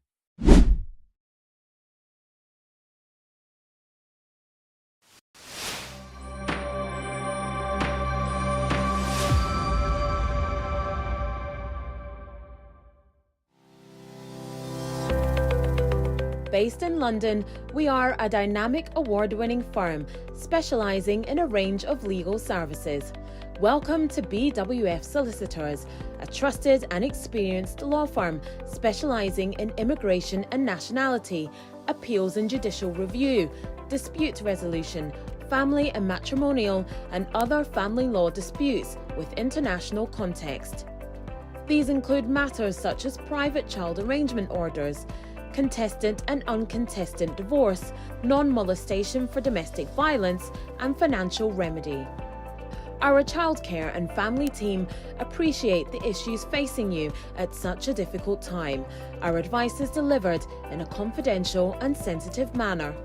Based in London, we are a dynamic award-winning firm specialising in a range of legal services. Welcome to BWF Solicitors, a trusted and experienced law firm specialising in immigration and nationality, appeals and judicial review, dispute resolution, family and matrimonial, and other family law disputes with international context. These include matters such as private child arrangement orders, contestant and uncontested divorce, non-molestation for domestic violence, and financial remedy. Our childcare and family team appreciate the issues facing you at such a difficult time. Our advice is delivered in a confidential and sensitive manner.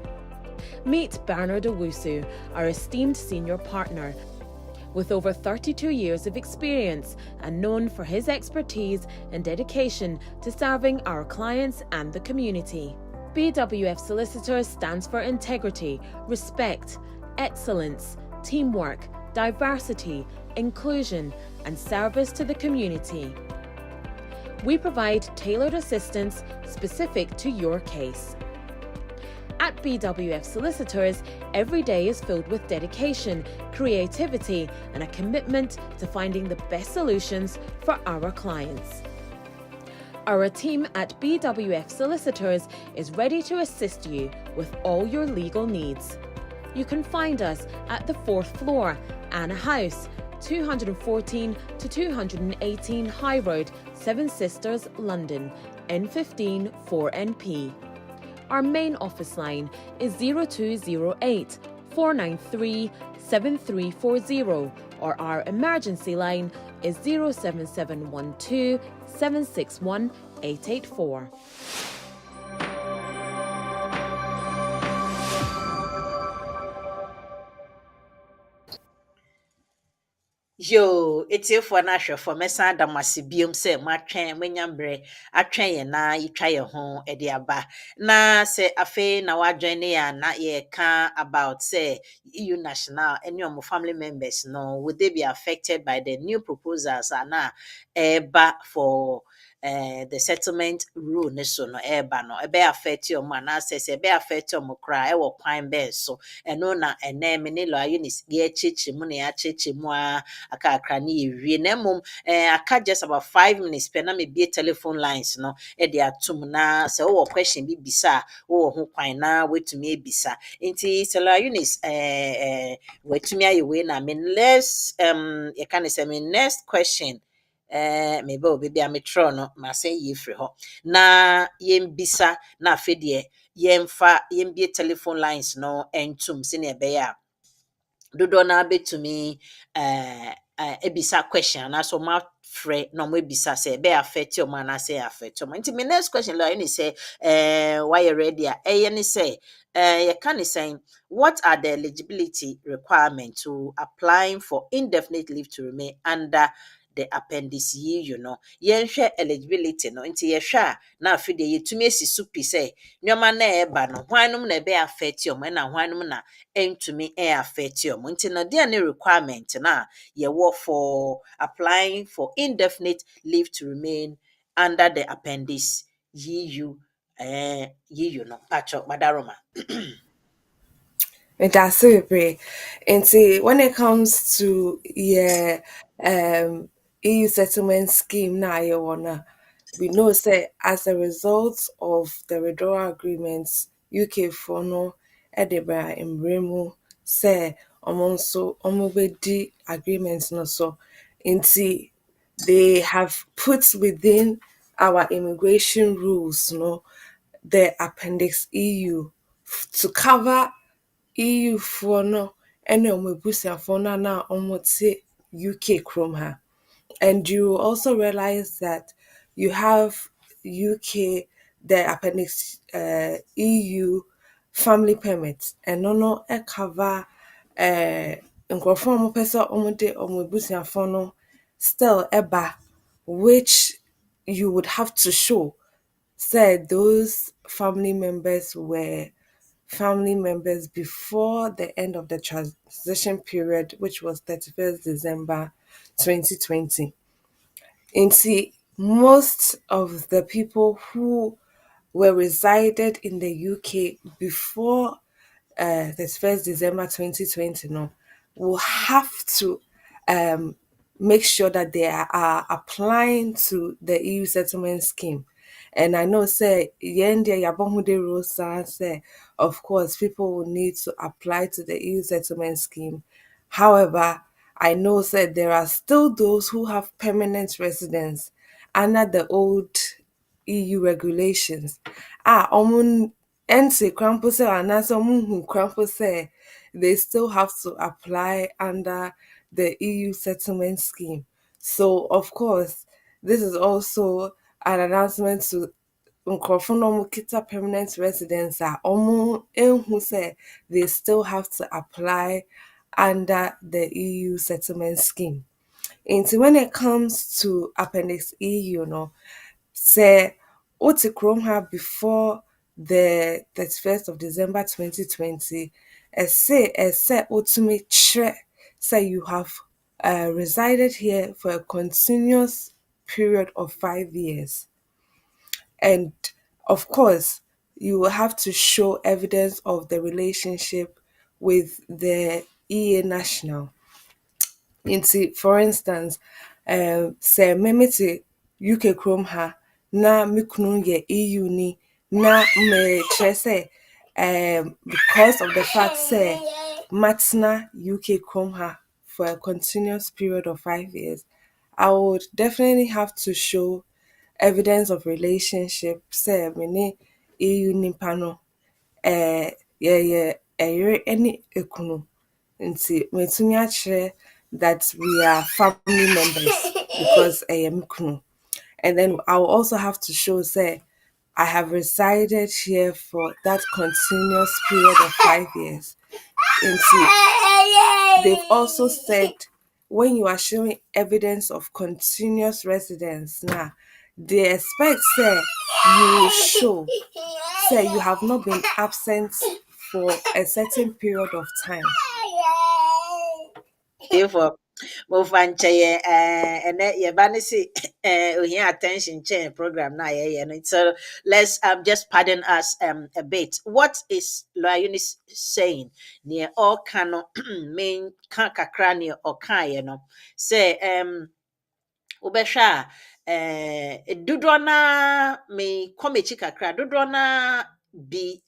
Meet Bernard Owusu, our esteemed senior partner. With over 32 years of experience and known for his expertise and dedication to serving our clients and the community. BWF Solicitors stands for integrity, respect, excellence, teamwork, diversity, inclusion, and service to the community. We provide tailored assistance specific to your case. At BWF Solicitors, every day is filled with dedication, creativity, and a commitment to finding the best solutions for our clients. Our team at BWF Solicitors is ready to assist you with all your legal needs. You can find us at the 4th floor, Anna House, 214 to 218 High Road, Seven Sisters, London, N15 4NP. Our main office line is 0208 493 7340, or our emergency line is 07712 761 884. Yo, etiefo na ahwefo mesa damase biom se matwen manyambre atwen ye na yitwa ye ho ede aba na se afe na wadwen ne ya na ye ka about say EU national any of family members no would they be affected by the new proposals ana eba for the settlement rule ne so no eba no ebe affect your man na say ebe affect your kra e wo kwan be so eno na ene me ne lo Eunice ye chichi mu ne ya chichi mu a akakra ne yewie na mom aka just about 5 minutes pe na me be telephone lines no e de atum na se wo question bi bisa wo ho kwan na wetumi ebisa nti sela Eunice wetumi ayewe na me less you can say me next question maybe obi bia metro no ma say ye free ho na yembisa na afedie yemfa yembie telephone lines no entum se ne be ya dodo na betumi ebisa question na so ma frɛ no mo ebisa say be affect your man say affect your man. Nti me next question la you say why you ready ne say you can say what are the eligibility requirements to applying for indefinite leave to remain under the appendix yi you know yenhwɛ eligibility no nti yɛhwɛ a na afide yɛtumi esi supi sɛ nneɛma na ɛba no hwanum na ɛbɛ affect your na hwanum na entumi affect your nti na there ne requirement na yɛwɔ for applying for indefinite leave to remain under the appendix you no pacho madaroma. That's it, and see when it comes to EU settlement scheme now you wanna we know say as a result of the withdrawal agreements UK for no Edinburgh in Bremu say so the agreements no so into they have put within our immigration rules no the appendix EU to cover EU for no any for na UK Chrome ha. And you also realize that you have UK the appendix EU family permit and no cover nkurɔfoɔ a wɔpɛ sɛ wɔde wɔn abusuafoɔ no still eba which you would have to show said those family members were family members before the end of the transition period, which was 31st December 2020. And see, most of the people who were resided in the UK before 31st December 2020, no, will have to um, make sure that they are applying to the EU settlement scheme. And I know, say, yende yabohude rosa say, of course, people will need to apply to the EU settlement scheme. However, I know, say, there are still those who have permanent residence under the old EU regulations. Omun NC Crampo say and some who Crampo say they still have to apply under the EU settlement scheme. So of course, this is also an announcement to nkurɔfo no kita permanent residence who say they still have to apply under the EU settlement scheme. And so when it comes to Appendix E, say wote kurom ha before the 31st of December 2020, ɛsɛ wotumi kyerɛ say you have resided here for a continuous period of 5 years. And of course, you will have to show evidence of the relationship with the EA national. For instance, sɛ memete UK kurom ha na me kunu yɛ EU ni na mekyerɛ sɛ because of the fact sɛ matena UK kurom ha for a continuous period of 5 years, I would definitely have to show evidence of relationship. Sɛ me ne EU nipa no yɛyɛ ɛyere ne ekunu. Nti metumi akyerɛ that we are family members because I am kunu. And then I will also have to show say I have resided here for that continuous period of 5 years. They've also said when you are showing evidence of continuous residence now, they expect say you will show say you have not been absent for a certain period of time. Therefore, mofa nkyɛn ɛnɛ yɛba ne se ohia attention kyɛn program na yɛyɛ no. So let's just pardon us a bit. What is Lawyer Eunice saying? Near all cano main ka kakra near or kaye no say wobɛhwɛ a dodoɔ naa me kɔmɛkyi kakra dodoɔ naa bi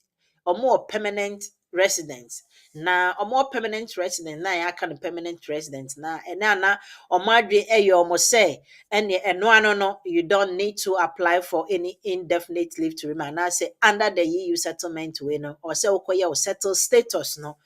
ɔmo permanent resident na ɔmo permanent resident na yɛaka no permanent resident na ɛne ana ɔmo adwe ɛyɛ ɔmo sɛ ɛne ɛno ano no you don't need to apply for any indefinite leave to remain anaasɛ under the EU settlement way no or sɛ wokɔyɛ wo settled status no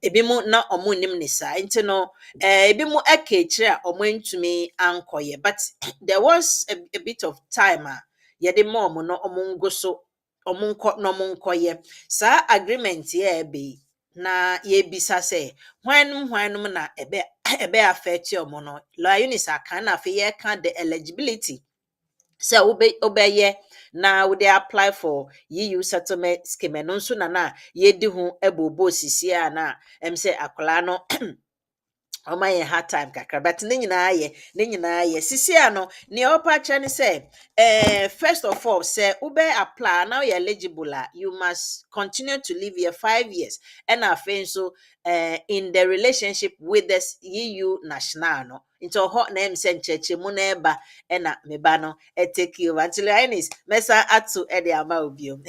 ebi mu na ɔmo nim ne saa nti no ebi mu ɛka akyire a ɔmo ntumi ankɔyɛ but there was a bit of time a yɛde ma ɔmo no ɔmo ngo so ɔmo nkɔ na ɔmo nkɔyɛ saa agreement yɛ ɛbɛ yi na yɛbisa sɛ hwanum na ɛbɛ affect ɔmo no Lawyer Eunice aka na afei yɛka the eligibility sɛ wobɛyɛ na wode apply for EU settlement scheme no nso na yɛdi ho ɛbobɔ sisi a na sɛ akwadaa no ɔma yɛ hard time kakra but ne nyinaa yɛ sisi a no nea ɔpa kyerɛ ne sɛ first of all sɛ wobɛ apply na you're eligible a you must continue to live here 5 years ɛna afei nso in the relationship with the EU national no nti ɔhɔ na ɛm sɛ nkyerɛkyerɛmu na ɛba ɛna meba no take over until Eunice mɛsa ato ɛde ama obiom.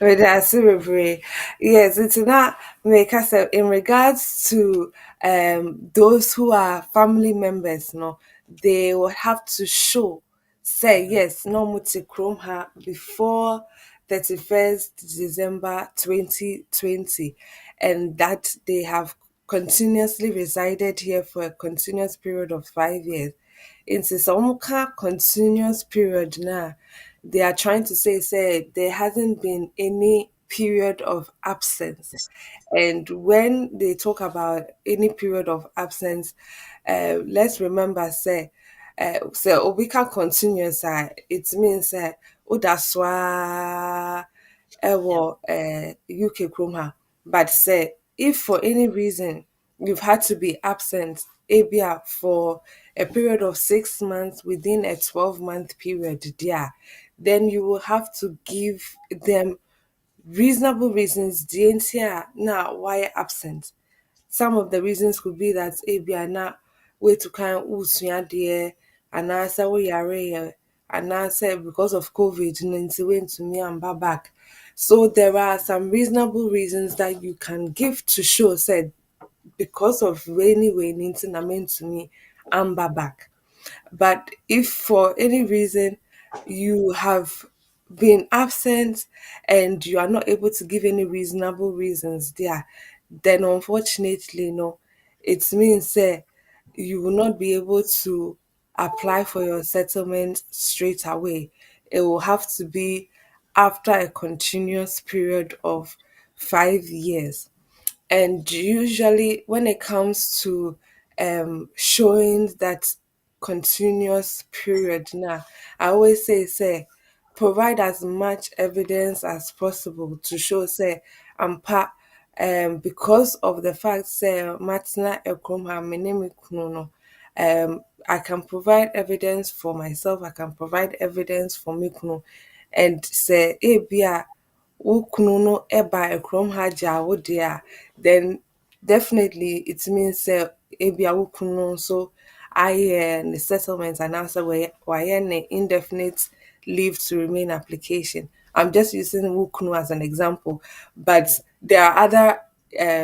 That's very yes, it's not make us in regards to those who are family members, no, they will have to show say yes, no muti krom ha before 31st December 2020, and that they have continuously resided here for a continuous period of 5 years. Into some continuous period now, they are trying to say there hasn't been any period of absence. And when they talk about any period of absence, let's remember so we can continue it means udaswa Yeah. UK Chroma. But say if for any reason you've had to be absent ABA for a period of 6 months within a 12-month period, yeah, then you will have to give them reasonable reasons. The entire now why absent. Some of the reasons could be that ABA na way to kind usua deɛ anaasɛ woyareɛ anaasɛ because of COVID no nti wontumi amba back. So there are some reasonable reasons that you can give to show said because of rainy nti na mentumi amba back. But if for any reason you have been absent and you are not able to give any reasonable reasons there, then unfortunately, no, it means that you will not be able to apply for your settlement straight away. It will have to be after a continuous period of 5 years. And usually, when it comes to showing that continuous period, now I always say, provide as much evidence as possible to show say ampa because of the fact say matna ekrom ha me ne me kunu no I can provide evidence for myself, I can provide evidence for me kunu, and say ebia wo kunu no ɛba kurom ha gye a wo deɛ a, then definitely it means sɛ ebia wo kunu no nso ayɛ ne settlement anaasɛ wayɛ ne indefinite leave to remain application. I'm just using wo kunu as an example, but there are other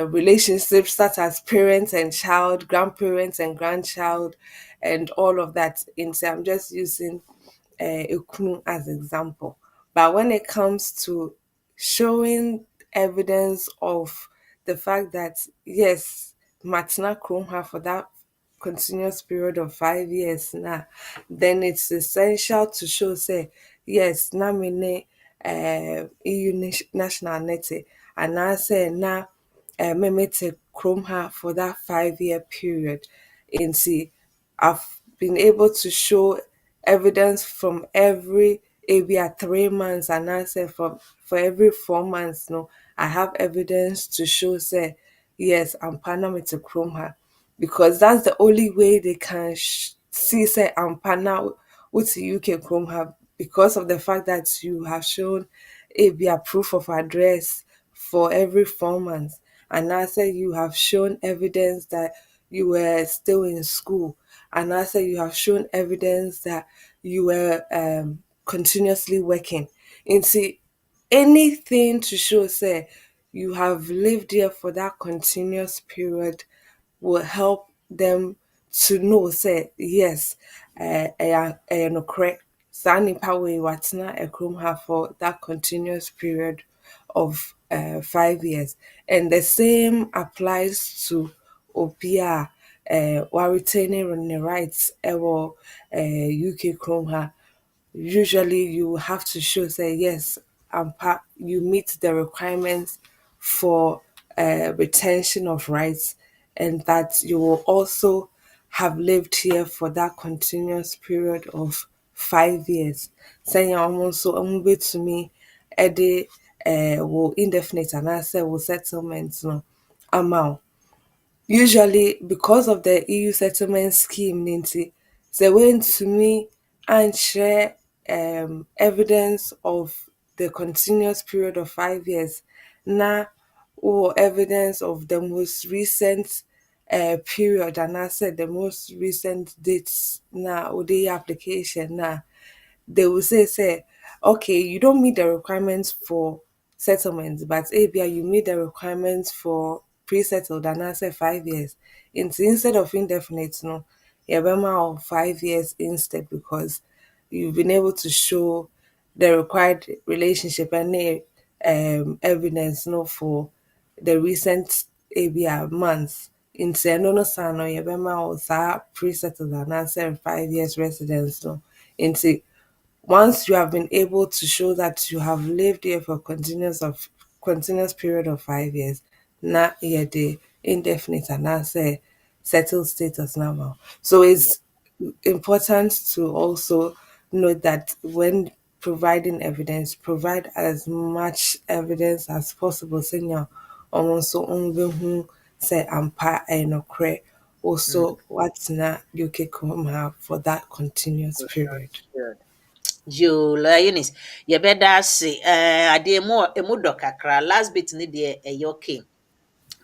relationships such as parents and child, grandparents and grandchild, and all of that. I'm just using Ekunu as example. But when it comes to showing evidence of the fact that yes, Matna Krumha for that continuous period of 5 years now, then it's essential to show say yes, na mene EU national nete and I say na memete Krumha for that 5 year period. In see I've been able to show evidence from every area 3 months and I say for every 4 months no I have evidence to show say yes I'm panama to chrome her, because that's the only way they can see say I'm panama with the UK chrome her, because of the fact that you have shown a proof of address for every 4 months, and I say you have shown evidence that you were still in school, and I say you have shown evidence that you were continuously working. And see, anything to show say you have lived there for that continuous period will help them to know say yes ɛyɛ nokorɛ saa nipa wei watena kurom ha for that continuous period of 5 years. And the same applies to obi a retaining ne rights ɛwɔ UK kurom ha. Usually you have to show say yes you meet the requirements for retention of rights, and that you will also have lived here for that continuous period of 5 years. Saying almost so to me ɛde will indefinite and answer will settlement no amount. Usually because of the EU settlement scheme Ninti, they went to me and share evidence of the continuous period of 5 years na or evidence of the most recent period, and I said the most recent dates na or the application na they will say, okay, you don't meet the requirements for settlement, but ABI you meet the requirements for pre-settled, and I say 5 years. Instead of indefinite, no, yeah, 5 years instead, because you've been able to show the required relationship and evidence no for the recent ABI months. No no sa no yɛbɛma sa pre-settled and answer 5 years residence no. Once you have been able to show that you have lived here for continuous period of 5 years, na the indefinite and answer settled status now. So it's important to also note that when providing evidence, provide as much evidence as possible. Senior almost so say ampa enokre also what's not UK come have for that continuous period. Yo, Eunice, you better say, I did more, a mudo kakra, last bit ni de a okay.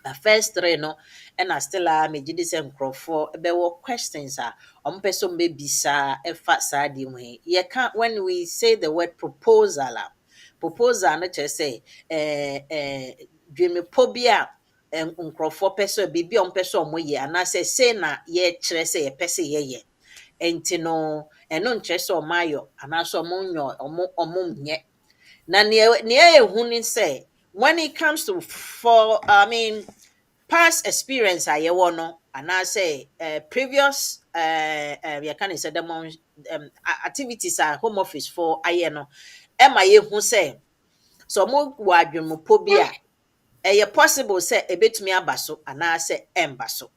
The first three no, and I still are me jidi se nkrofo ebe wo questions a ompe so mbebisa efa saadi we. You can't when we say the word proposal proposal no just say dream pobia nkrofo pese bibi ompe so omoye anase say na ye kire say ye pese ye. Enti no eno nkyerɛ sɛ ɔmo ayɔ anaasɛ ɔmo nyɛ ɔmo nyɛ na nea ehu ne sɛ when it comes to for past experience a yɛwɔ no anaasɛ previous yɛka ne sɛ activities a home office for ayɛ no ɛma yɛhu sɛ sɛ ɔmo wɔ adwemmɔpɔ bi a ɛyɛ possible sɛ ebetumi aba so anaasɛ ɛmba so.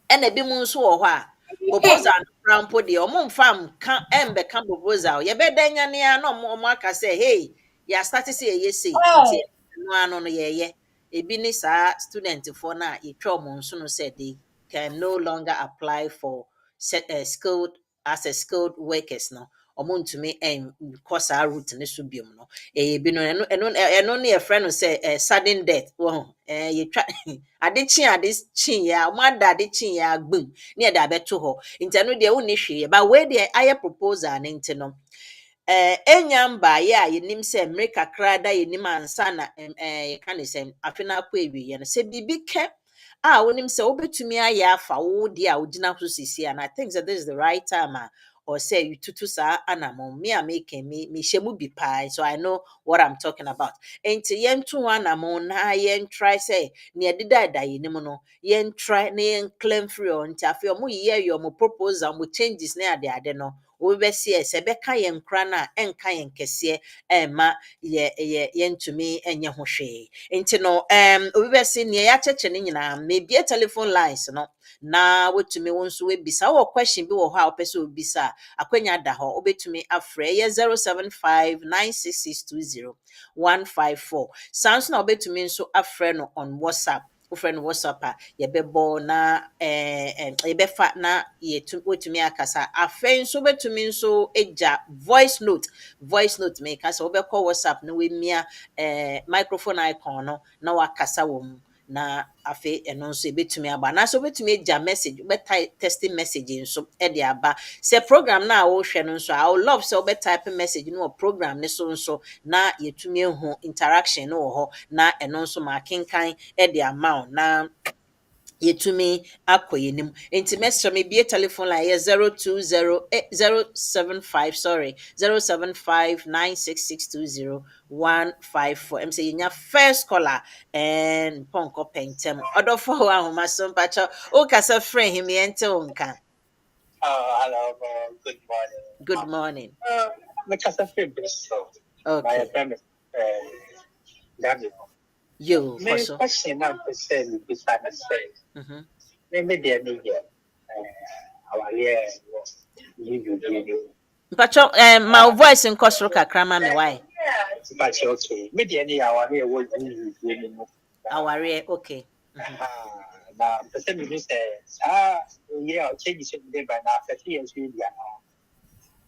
Ɛna ebi mu nso wɔ hɔ a proposal no koraa mpo deɛ ɔmo mfa mka ɛmbɛka proposal yɛbɛda nyane a na ɔmo aka sɛ hey yɛastarte sɛ yɛyɛ sei nti ɛno ano no yɛyɛ ebi ne saa student foɔ no a yɛtwa ɔmo nso no sɛ they can no longer apply for skilled as a skilled workers no ɔmo ntumi nkɔ saa route ne so biom no ebi no ɛno ne yɛfrɛ no sɛ sudden death wɔn yɛtwa ade kye ya ɔmo ada ade kye ya agbam ne yɛde abɛto hɔ nti ɛno deɛ wonni hwee ba wei deɛ ayɛ proposal ne nti no enya mbaayɛ a yɛnim sɛ mmere kakra da yɛnim ansa na yɛka ne sɛ afe no akɔ awieɛ no sɛ biribi kɛ a wonim sɛ wobɛtumi ayɛ afa wo deɛ a wogyina so sisi and I think that this is the right time or say you tutu saa anamon me a making me shemu bi pie so I know what I'm talking about enti yɛnto ho anamon na yɛntry sɛ nea ɛdeda da yɛnim no yɛntry na yɛnclaim free on nti afei ɔmo yɛ ɔmo proposal ɔmo changes na ade no wobɛsi sɛ bɛka yɛn kora no a ɛnka yɛn kɛseɛ ɛmma yɛntumi ɛnyɛ ho hwee nti no obi bɛsi nea yɛakyɛkyɛ no nyinaa mebie telephone lines no na wotumi wo nso webisa wɔ question bi wɔ hɔ a wopɛ sɛ obisa akwanya da hɔ wobɛtumi afrɛ ɛyɛ 075 96620 154 saa nso na wobɛtumi nso afrɛ no on WhatsApp wofrɛ no WhatsApp a yɛbɛbɔ na yɛbɛfa na wotumi akasa afei nso wobɛtumi nso agya voice note meka sɛ wobɛkɔ WhatsApp na wemia microphone icon no na wakasa wɔ mu na afei ɛno nso ebetumi aba na so ebetumi agya message wobɛtype testing message nso ɛde aba sɛ program na a wohwɛ no nso I would love sɛ wobɛtype message no wɔ program ne so nso na yɛtumi ehu interaction no wɔ hɔ na ɛno nso ma akenkan ɛde ama wo na yɛtumi akɔ yɛnim nti mɛsrɛ me bie telephone line yɛ 075 sorry 075 96620 154 ɛm sɛ yɛnya first caller and pɔnkɔ pɛntɛm ɔdɔfo hɔ ahoma so mpakyɛ wokasa frɛ him yɛnte wo nka hello, good morning. Mekasa frɛ Bristol. Okay. My friend is Gabby. Yo, Me question na pese me bisa na say. Me dey no here. Our here you. mpakyɛ my voice nkɔ soro kakra ma me why But okay. Me dey ni our here wo you no. aware okay Na pese me say yeah change it dey by na 30 years we dia no.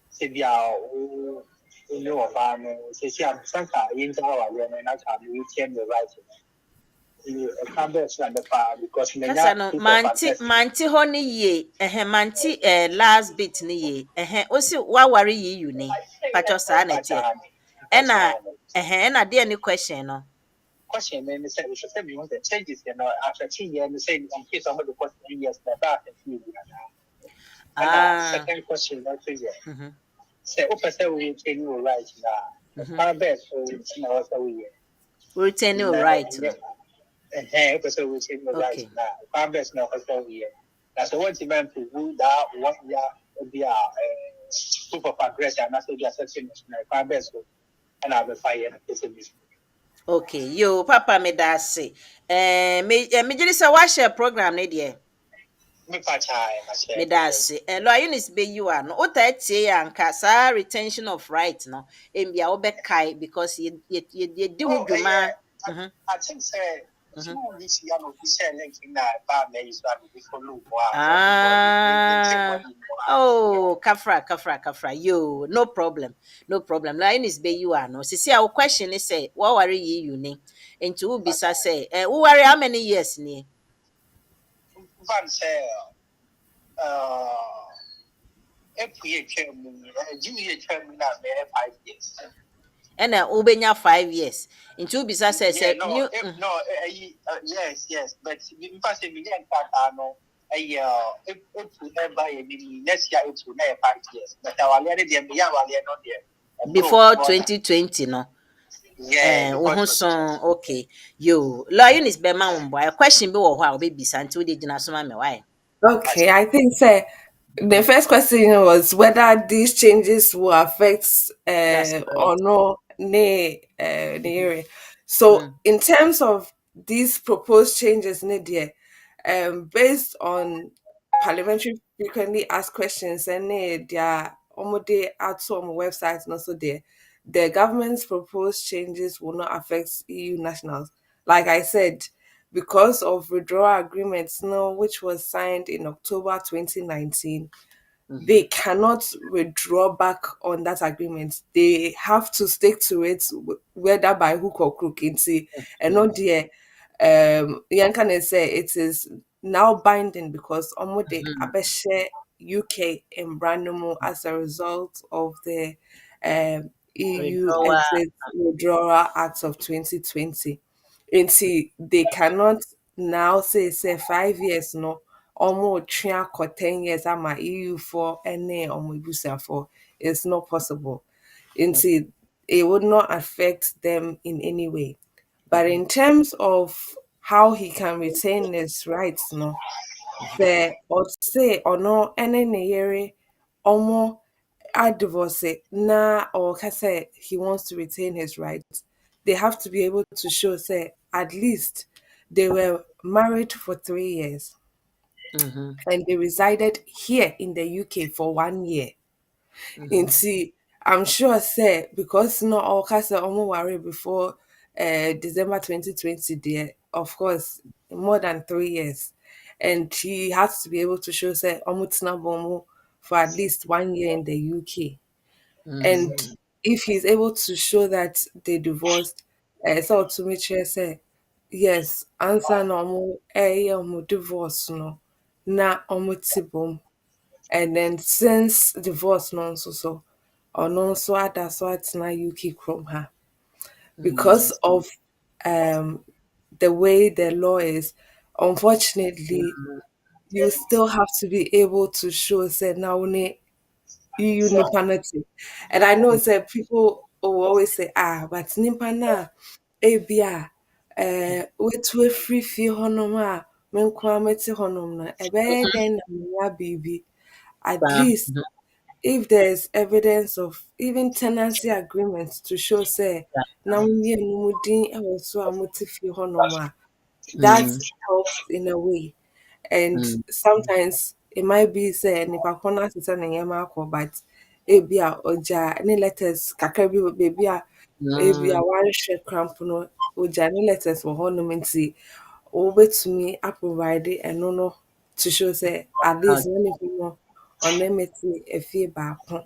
Se bia o no ba no se si am sanka yin ta wa we na ka me change the right. Kasa no manti ho ne yie manti last bit ne yie osi waware yi you ne pacho saa na tie na de any question no question then say we should say we want the changes you know after 2 years say in case somebody was 3 years back and few second question that is say o person we change your right now our best so you know what we retain your right person we change your right now our best now what we that's what you meant to do that what we are be a proof of aggression and that's what you are section our best and I'll be fire okay yo papa me da se me giri say wa share program ne de me da se lo Eunice be you are no ota tie ya nka sa retention of right no embia wo be kai because ye di ho dwuma I think say So we see no be say linking na ba me is one be follow Oh, kafra. Yo, no problem. Line is be you are no. See, our question is say, what worry you ni? Into who be say, who worry how many years ni? Van say every term junior term na be 5 years. And ubenya 5 years. Into be say new Yes, but in fact we get that no if ever next year it will be 5 years. But our lady there we are not there. before 2020 no. Yeah, Wo so okay. Yo, Eunice be ma won boy. Question be wo ho a obebisa until they gina so ma me why? Okay, I think say the first question was whether these changes will affect That's or correct. no the area. So Mm. in terms of these proposed changes, Nadia, based on parliamentary frequently asked questions and their at some websites and also there, the government's proposed changes will not affect EU nationals. Like I said, because of withdrawal agreements now, which was signed in October 2019, they cannot withdraw back on that agreement. They have to stick to it, whether by hook or crook. And not there. Yan can say it is now binding because Omode Abeshe UK in Brandomo as a result of the EU Withdrawal. Exit Withdrawal Act of 2020. They cannot now say 5 years no almost 10 years ama EU for any omo for. It's not possible. Nti it would not affect them in any way. But in terms of how he can retain his rights, no, the or say or no any yere omo a divorce na or can say he wants to retain his rights, they have to be able to show say at least they were married for 3 years Mhm. and they resided here in the UK for 1 year. Mhm. Nti, I'm sure say because not all cast omo worry before December 2020 there, of course, more than 3 years. And he has to be able to show say omo tina bomo for at least 1 year in the UK. And Mhm. if he's able to show that they divorced, so to make sure say yes, answer no omo divorce no na omo tibom. And then since divorce no so ɔno nso ada so atena UK kurom ha because of um the way the law is. Unfortunately, you still have to be able to show say now EU nipa no te. And I know say people will always say but nipa na ebi a wetu afiri fie hɔnom a me nko a mete hɔnom no ɛbɛyɛ dɛn na menya biribi. At Ba. least if there's evidence of even tenancy agreements to show say na monye no mu din ɛwɔ so a mote fie hɔnom a that Mm. helps in a way. And Mm. sometimes it might be say nipa ko no asesa ne nneɛma akɔ but ebi a ɔgya ne letters kakra bi wɔ baabi a ebi a Mm. wɔahwɛ cramp no ɔgya ne letters wɔ hɔnom nti wobɛtumi aprovide ɛno no to show say at least ne nipa no ɔne me te efie baako.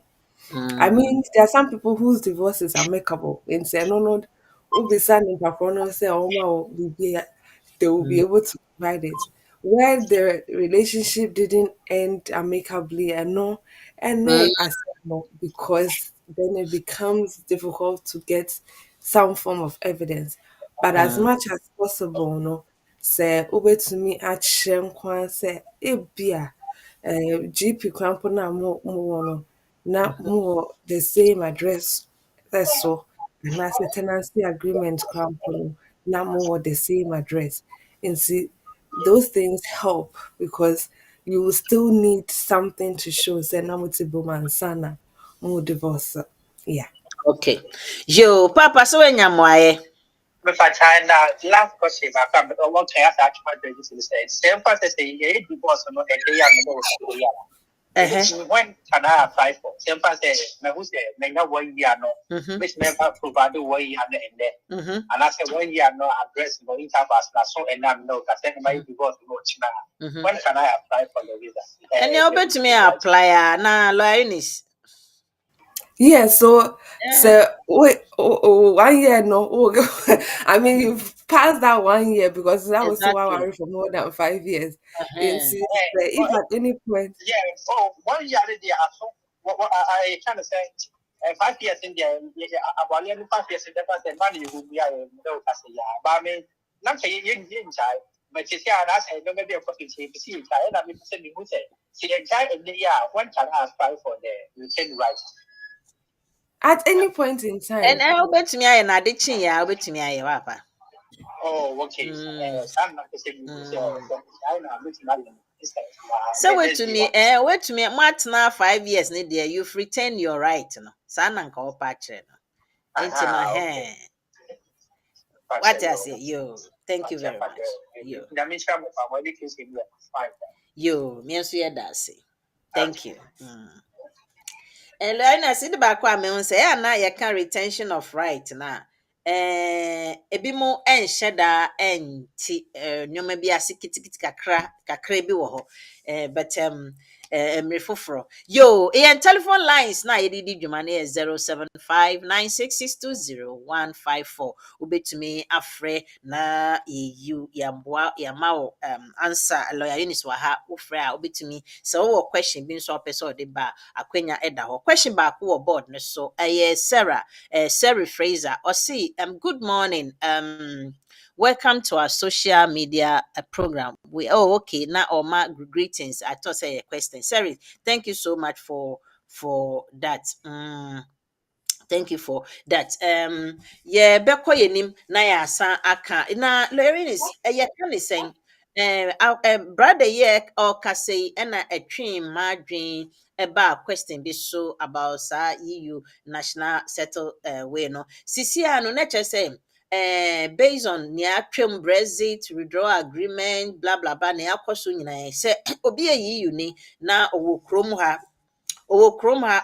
I Mm. mean, there are some people whose divorces are amicable. And say, no, no, Ubisa Nipapono say, oh, they will be Mm. able to provide it. Where the relationship didn't end amicably, and no, and Mm. as no, because then it becomes difficult to get some form of evidence. But as Mm. much as possible, no, say, Ube to me at Shem Kwan say, Ebia, GP Crampo na mo no na mowɔ the same address so anaasɛ tenancy agreement koraa mpo no na mowɔ the same address. Nti those things help because you will still need something to show sɛ na mote bom ansa na mo divorce. Yeah. Okay. Yo, papa so enyamoaye. But for China, last question, I can't but what can I actually say? Same process, a divorce or not, and they are no. When can I apply for? Simple say, me who say, me no 1 year no, which never provide 1 year and then. And I say 1 year no address no intervals na so and I'm no that then my divorce no china. When can I apply for the visa? And you bet me apply na Eunice. Yeah, so 1 year no. I mean, you've passed that 1 year because that was so Exactly. worried for more than 5 years. If at any point, yeah, 1 year already. So what I kind of say, 5 years in there, about 5 years in there, but the money will be a no cassia. But I mean, not say in child, but you see, and I say, no, maybe a fucking see, and I mean, say, who say, see a child in the year, when can I apply for the return right? at any point in And time, I bet me I na de chin ya, bet me I papa. Oh, okay. I'm not the same. I know, I'm So wait to me, March now 5 years, there you've retained your right, no. Sana nka opatre no. Into no hair. What I say, yo, thank you very much. Yo, me nso ye da say. Thank you. And learn as it back wa me say na ye can retention of right na. Ebi mo enhye da enti nyoma bi ase kitikiti kakra bi wo ho. But mrefoforo. Yo, telephone lines na ye di dwuma na 075966201154. Ubetumi afre na you yamboa yamao answer lawyer Eunice wa ha ufre a ubetumi so wo question bi nso opese ode ba akwenya eda ho question ba ko board no so Sarah Sarah Fraser or see good morning welcome to our social media program. Okay now Oma greetings. I thought say a question. Sorry, thank you so much for that. Thank you for that. Yeah, beko yenim na ya asa aka na Eunice ye kan saying brother ye or kasei na atwin madwin eba question bi so about sa EU national settle way no sisi ano na che say based on near twem Brexit withdrawal agreement blah blah blah na yakoso nyina say obi EU ni na owo krom ha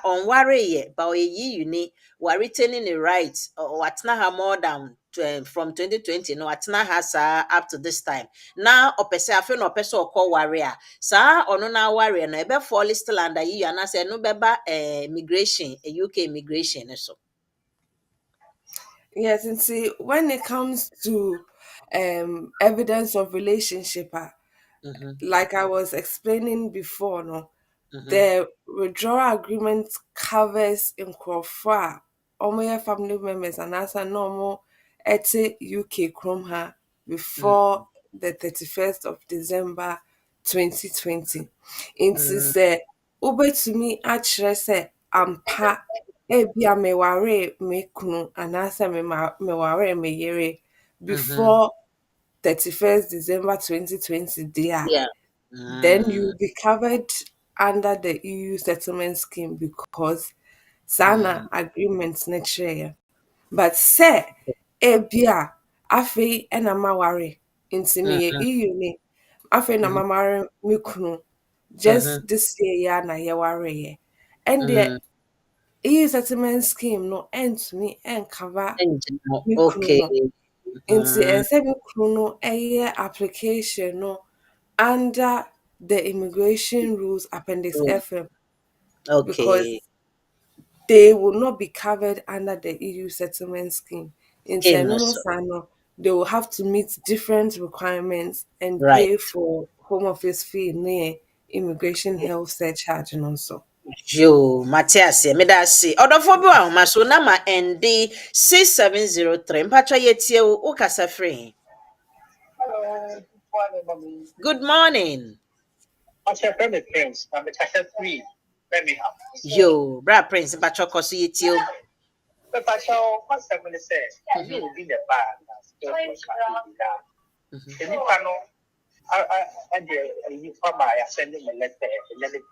on worry but you need we're retaining the rights or what's not more than from 2020 no what's not has up to this time now opese afi no opese call warrior sa ono na warrior no ebe fall still under you and I say no beba immigration UK immigration so yes, and see when it comes to evidence of relationship, like I was explaining before, no, the withdrawal agreement covers in Crawford, your family members, and as a normal at UK Chrome before the 31st of December 2020. It is Uber to me actually say ampa ebia meware me kunu anasa meware me yere before 31st December 2020 there, yeah then you'll be covered under the EU settlement scheme because sana agreement next year. But say ebia afi ena maware inti me EU ni afi na mamare me kunu just this year ya na ye ware and the EU settlement scheme no end to me and cover me kunu okay no nti ɛsɛ me kunu no ɛyɛ application no under the immigration rules appendix FM because okay they will not be covered under the EU settlement scheme. In game no so Sano, they will have to meet different requirements and right. pay for home office fee near immigration health surcharge and also. Yo, Matthias, me da se. Odofo bi wa homa so na ma ND 6703. Mpacha yetie wo kasa free. Hello, mommy. Good morning. What's your favorite prince? I'm the Tasha 3. Let me help. Yo, bra Prince mpacha koso yetie. But what's I'm going to say? You will be the bad. The new panel, and you come by sending a letter, and then it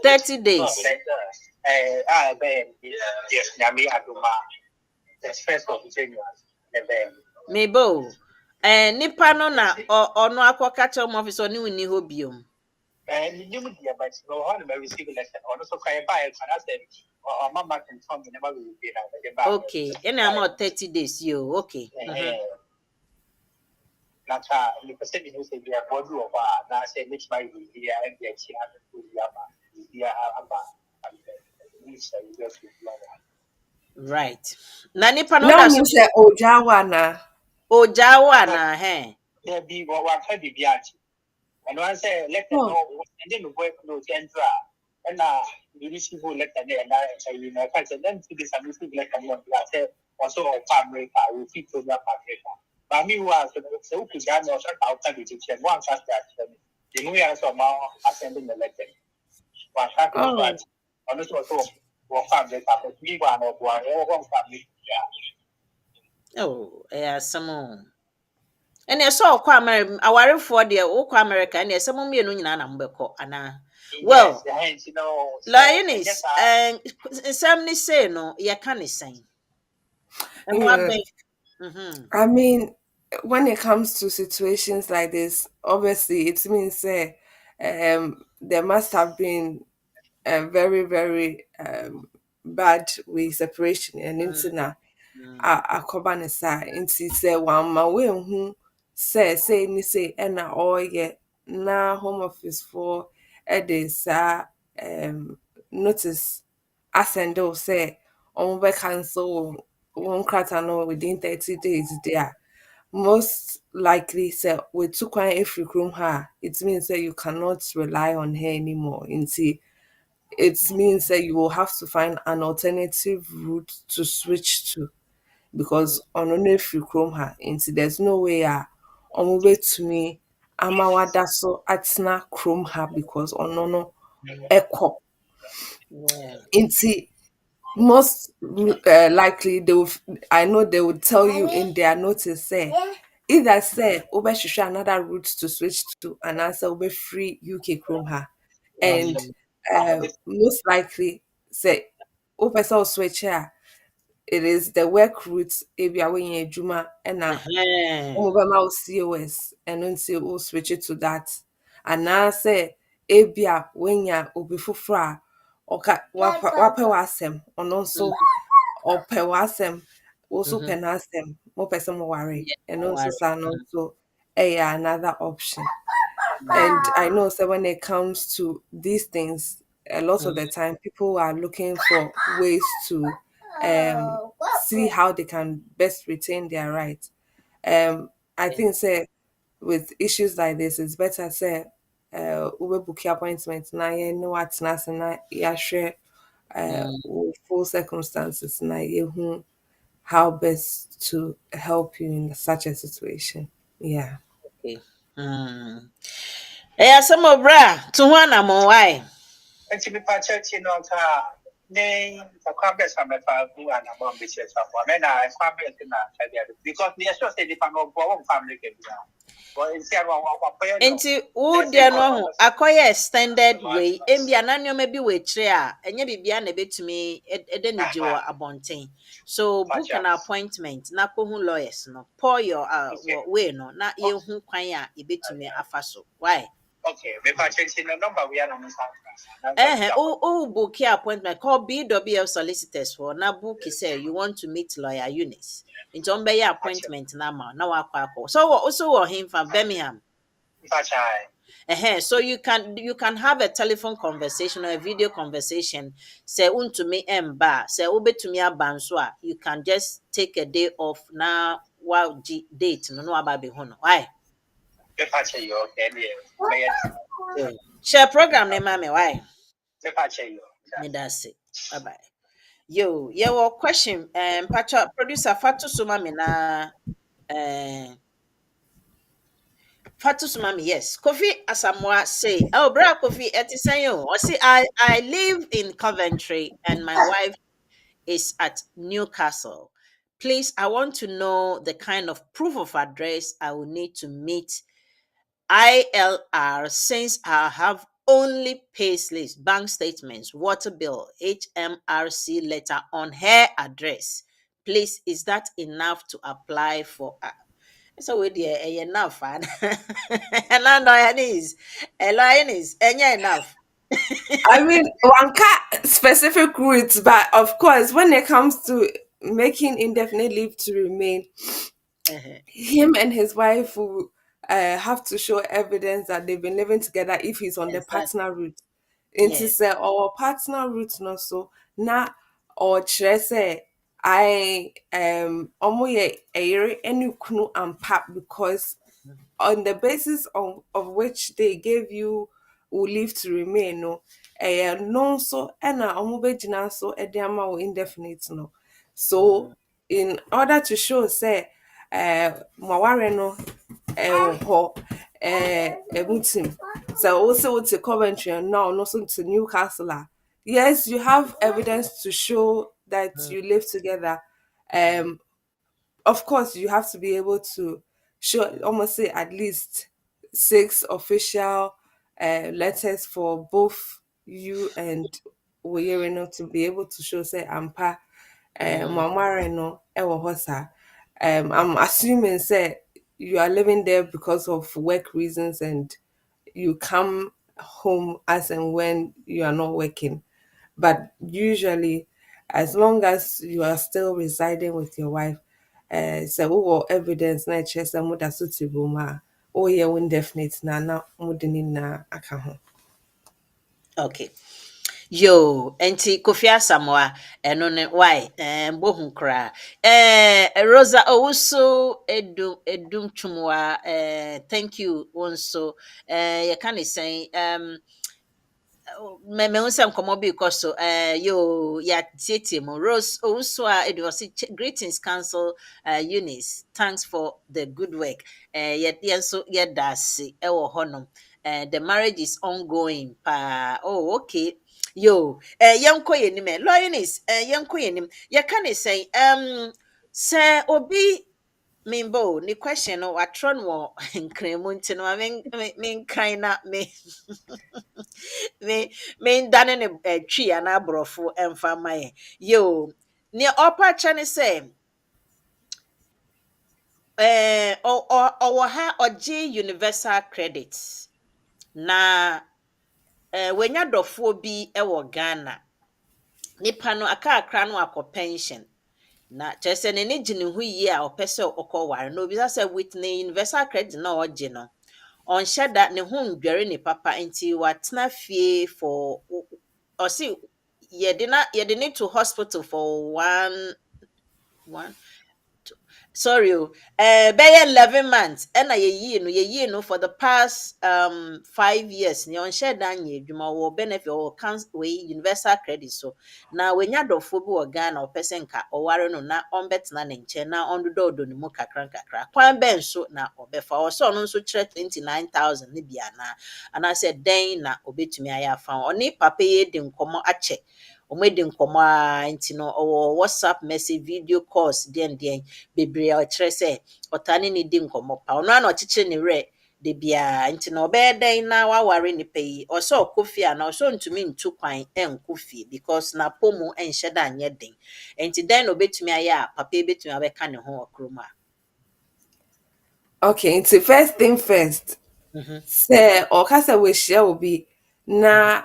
30 days. Yes, Yami Aduma. That's first of January. Mebo. nipa no na ono akọka kyerɛ mo office oni woni ho biom. You would be a bit no one may receive a lesson, or also cry by it, and I said, or Mamma can come in never will be now. Okay, and I'm about 30 days, you okay. Not the percentage you say we are board of now say which might be here and the actually have to be right. Na nipa no Now da you so say Ojawana. ojawa na he. there be what can be biati. And one say let them know and then work no centra and you receive let them there and I you know catch them to be some let them know say also of family will fit to your family. But me was so to get no shut out of the kitchen one fast that the new year so now attending the letter. One happy Oh. on this was for family but me one of one family. Oh, some. And I saw America, awarefoɔ deɛ wokɔ America and some mmienu nyinaa na mbɛkɔ ana. Well, You know, Eunice, nsɛm ne say no yɛka ne sɛn. And what Yeah. I mean, when it comes to situations like this, obviously it means there must have been a very, very bad way separation and into na akoba ne saa nti sɛ wamma wenhu say ni say ɛna ɔreyɛ na home office for ɛde saa notice asɛnde wo sɛ ɔmo bɛ cancel wo nkrata no within 30 days there. Most likely say we took kwan efiri kurom ha it means that you cannot rely on her anymore nti it means that you will have to find an alternative route to switch to because on no free chrome ha into there's no way on way to me ama wada so atna chrome ha because on no echo into most likely they will I know they would tell you in their notice say either say over another route to switch to and answer over free UK chrome ha and most likely say over so switch here it is the work route ebia when you juma and over my COS and then say oh switch it to that and now say ebia when ya obi fufra oka wape wasem on also or pe wasem also penasem more person worry and also san also another option. And I know so when it comes to these things, a lot of the time people are looking for ways to see how they can best retain their rights. I think say with issues like this, it's better say we book your appointment now you know what's nice and yeah share with full circumstances now you how best to help you in such a situation. Yeah. Okay. Some of bra to one am why. And to be patched in on nay, the crabs are my father and a bomb which is up. I mean, I found it because the associated family can be now. Well, in Sierra, Enti wo de no ho akoye extended way embia na nneoma bi we kire a enye bibia na betumi ede ne je wo abonten so book an appointment na ko hu lawyers no pour your way no na ye hu kwan a e betumi afa so why okay, we patched in the number we are on the book your appointment call BWF Solicitors for na book say you want to meet lawyer Eunice into on your appointment na ma na wa akọ so also him from Birmingham. So you can have a telephone conversation or a video conversation. Say untumi emba, say ubetumi abanswa. You can just take a day off now. Wow, date no about be hono. Why? Share program name mami why? Me that's it. Bye bye. Yo, your question. Producer Fatu Sumami na. Fatu Sumami, yes. Kofi Asamoah say, oh, bra Kofi, etisanyo. I see, I live in Coventry and my wife is at Newcastle. Please, I want to know the kind of proof of address I will need to meet ILR since I have only payslips, bank statements, water bill, HMRC letter on her address. Please, is that enough to apply for So we dear enough fan. And now lioness. A lioness. Enough. I mean, one cat specific routes, but of course, when it comes to making indefinite leave to remain, Uh-huh. him and his wife will have to show evidence that they've been living together if he's on the Exactly. partner route. Into Yes. say our partner route no so na or say I omo ye any kunu and pap because on the basis of which they gave you will leave to remain no no so ena omo begyina so e de ama wo indefinite no so Mm, in order to show say maware no wɔ hɔ ebutim so also to Coventry and now also to Newcastle yes you have evidence to show that mm, you live together mm, um of course you have to be able to show almost say at least six official letters for both you and Oyerino to be able to show say ampa mm. mamare no ewo hɔ saa. I'm assuming say you are living there because of work reasons and you come home as and when you are not working. But usually, as long as you are still residing with your wife, so what evidence na kyerɛ sɛ moda so te bom a woyɛ wo indefinite na mode ne nyinaa aka ho. Okay. Yo, enti Kofi Asamoah, eno ne why, bohu kra. Rosa Owusu edum chumwa, thank you also. You can say, me hu sɛ nkɔmmɔ bi kɔ so yo yɛatietie mu Rose owusu a ɛde ɔse greetings council Eunice, thanks for the good work yɛn nso yɛda ase ɛwɔ hɔnom the marriage is ongoing paa oh okay yo yɛnkɔ yɛnim Eunice yɛnkɔ yɛnim yɛka ne sɛn sɛ obi membo ne question no watwerɛ no wɔ nkran mu nti no ma menkan na me me mendane ne twi anaa aborɔfo ɛmfa mma yɛn yo nea ɔpa kyɛ ne sɛ ɔwɔ ha ɔgye universal credit na wanya dɔfoɔ bi wɔ Ghana nipa no akakra no akɔ pension na kyerɛ sɛ n'ani gye ne ho yie a ɔpɛ sɛ ɔkɔware na obisa sɛ with ne universal credit na ɔgye no ɔnhyɛ da ne ho ndware ne papa nti watena fie for ɔse yɛde ne to hospital for one sorry bɛyɛ 11 months ɛna yɛyii no for the past 5 years nea ɔnhyɛ da nyɛ adwuma ɔwɔ benefit ɔwɔ universal credit so na wanya dɔfoɔ bi wɔ Ghana ɔpɛ sɛ nka ɔware no na ɔmbɛtena ne nkyɛn na ɔndodɔɔdɔ ne mu kakra nkakra kwan bɛn so na ɔbɛfa ɔsɛ ɔno nso kyerɛ 29,000 ne bi anaasɛ dɛn na ɔbɛtumi ayɛ afa ho ɔne papa yi di nkɔmmɔ akyɛ ɔmadi nkɔmmɔ a nti no ɔwɔ WhatsApp message video calls deɛn bebree a ɔkyerɛ sɛ ɔtaa ne di nkɔmmɔ pa ɔno ara na ɔkyekyere ne werɛ da biara nti na ɔbɛyɛ dɛn na waware nipa yi ɔsɛ ɔkɔ fie a na ɔsɛ ntumi ntu kwan nkɔ fie because n'apɔmu nhyɛ da nyɛ den nti dɛn na obɛtumi ayɛ a papa yi bɛtumi abɛka ne ho wɔ kurom a Okay, nti first thing first, mhm, sɛ ɔka sɛ wɔahyia obi mhm, na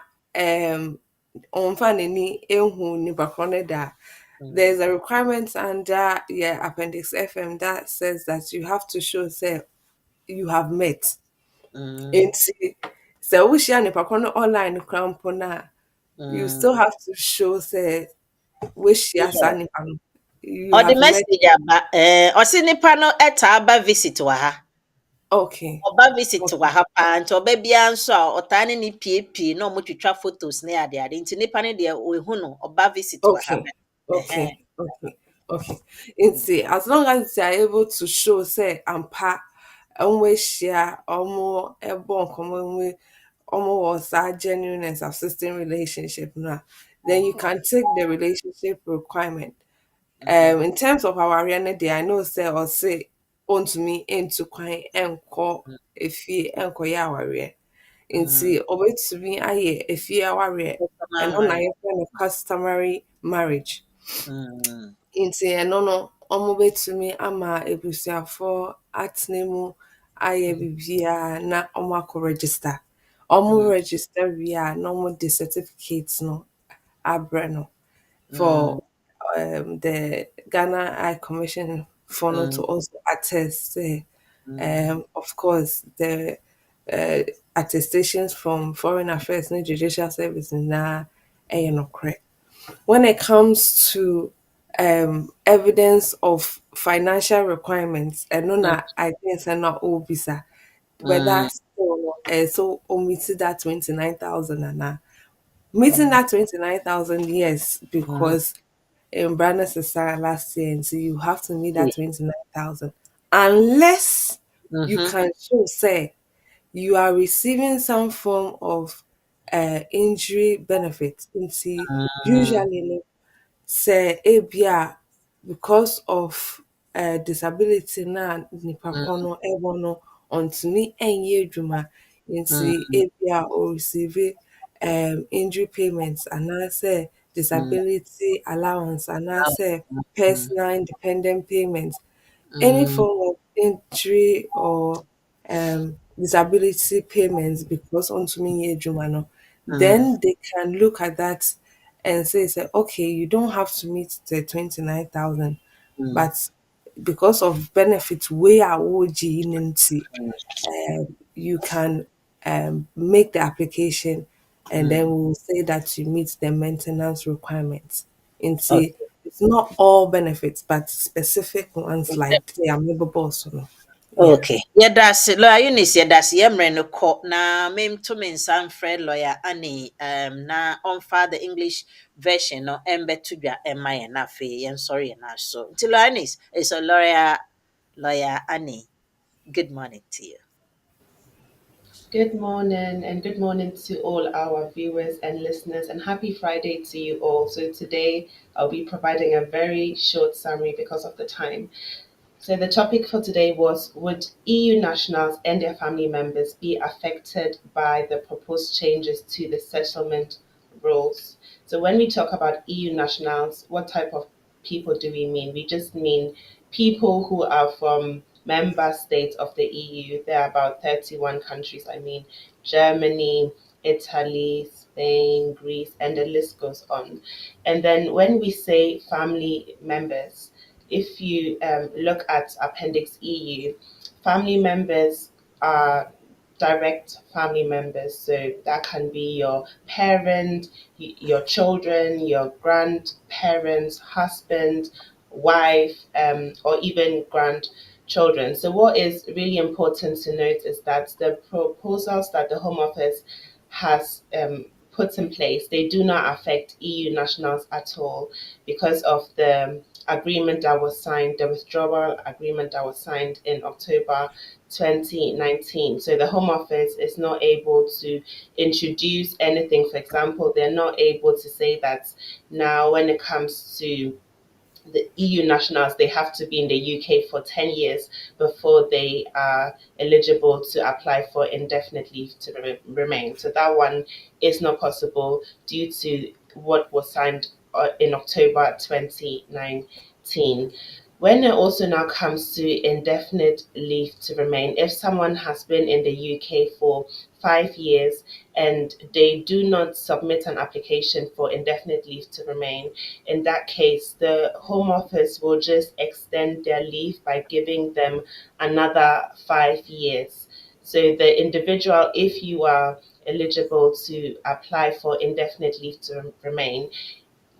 ɔmfa n'ani ehu nipa korɔ no da a, there's a requirement under Appendix FM that says that you have to show say you have met. mhm, Nti sɛ wohyia nipa korɔ no online koraa mpo no a, you mm, still have to show say woahyia saa yeah. nipa no. You Ɔde have met. message aba ɔse nipa no ɛtaa ba visit wɔ ha Okay. ɔba visit wɔ Okay. ha paa nti ɔba biara nso a ɔtaa ne ne piepie na ɔmotwitwa photos ne adeade nti nipa no deɛ ohu no ɔba visit wɔ ha Okay. bɛ ɛhɛn. Okay. Okay. Okay. It's as long as they are able to show say ampa share almost a bon common almost a genuine and subsisting relationship now, then you can take the relationship requirement. Mhm, In terms of our reality, I know say or say on to me into quite and call if you and call our nti mhm. ɔbɛtumi ayɛ efie awareɛ Customer ɛno na marriage. yɛfrɛ no customary marriage Mm, nti ɛno no ɔmo betumi ama ebusuafoɔ atena mu ayɛ biribiara na ɔmo akɔ register. Ɔmo register wie a na ɔmo de certificate no abrɛ no for the Ghana High Commission for no to also attest say, of course, the uh, attestations from Foreign Affairs and Judicial Service na ɛyɛ nokorɛ. When it comes to evidence of financial requirements, and no, I think it's not all visa, whether still so omitted that 29,000 and meeting that 29,000, yes, because in Brandon Cesar last year, and so you have to meet that 29,000 unless you can show say you are receiving some form of injury benefit. And see, usually say ebia because of disability na nipa kono ebo no ontumi enye adwuma nti ebia o receive injury payments and say disability allowance and say personal independent payments, any form of injury or disability payments because ontumi enye adwuma no, then they can look at that and say, okay, you don't have to meet the 29,000, but because of benefits we are OG, you can make the application and then we'll say that you meet the maintenance requirements. Into it's not all benefits, but specific ones like they are movable. So, yeah. Okay. Yɛda ase lawyer Eunice, yɛda ase yɛmmerɛ no kɔ na memto me nsa mfrɛ lawyer Annie na ɔmfa the English version no ɛmbɛto dwa ɛma yɛn na afei yɛnsɔre yɛn aso. Nti lawyer Eunice, so lawyer Annie, good morning to you. Good morning, and good morning to all our viewers and listeners, and happy Friday to you all. So, today I'll be providing a very short summary because of the time. So, the topic for today was: would EU nationals and their family members be affected by the proposed changes to the settlement rules? So, when we talk about EU nationals, what type of people do we mean? We just mean people who are from member states of the EU. There are about 31 countries. I mean, Germany, Italy, Spain, Greece, and the list goes on. And then when we say family members, if you look at Appendix EU, family members are direct family members. So that can be your parent, your children, your grandparents, husband, wife, or even grandchildren. So what is really important to note is that the proposals that the Home Office has put in place, they do not affect EU nationals at all because of the agreement that was signed, the withdrawal agreement that was signed in October 2019. So the Home Office is not able to introduce anything. For example, they're not able to say that now when it comes to the EU nationals, they have to be in the UK for 10 years before they are eligible to apply for indefinite leave to remain. So that one is not possible due to what was signed in October 2019. When it also now comes to indefinite leave to remain, if someone has been in the UK for 5 years and they do not submit an application for indefinite leave to remain, in that case, the Home Office will just extend their leave by giving them another 5 years. So the individual, if you are eligible to apply for indefinite leave to remain,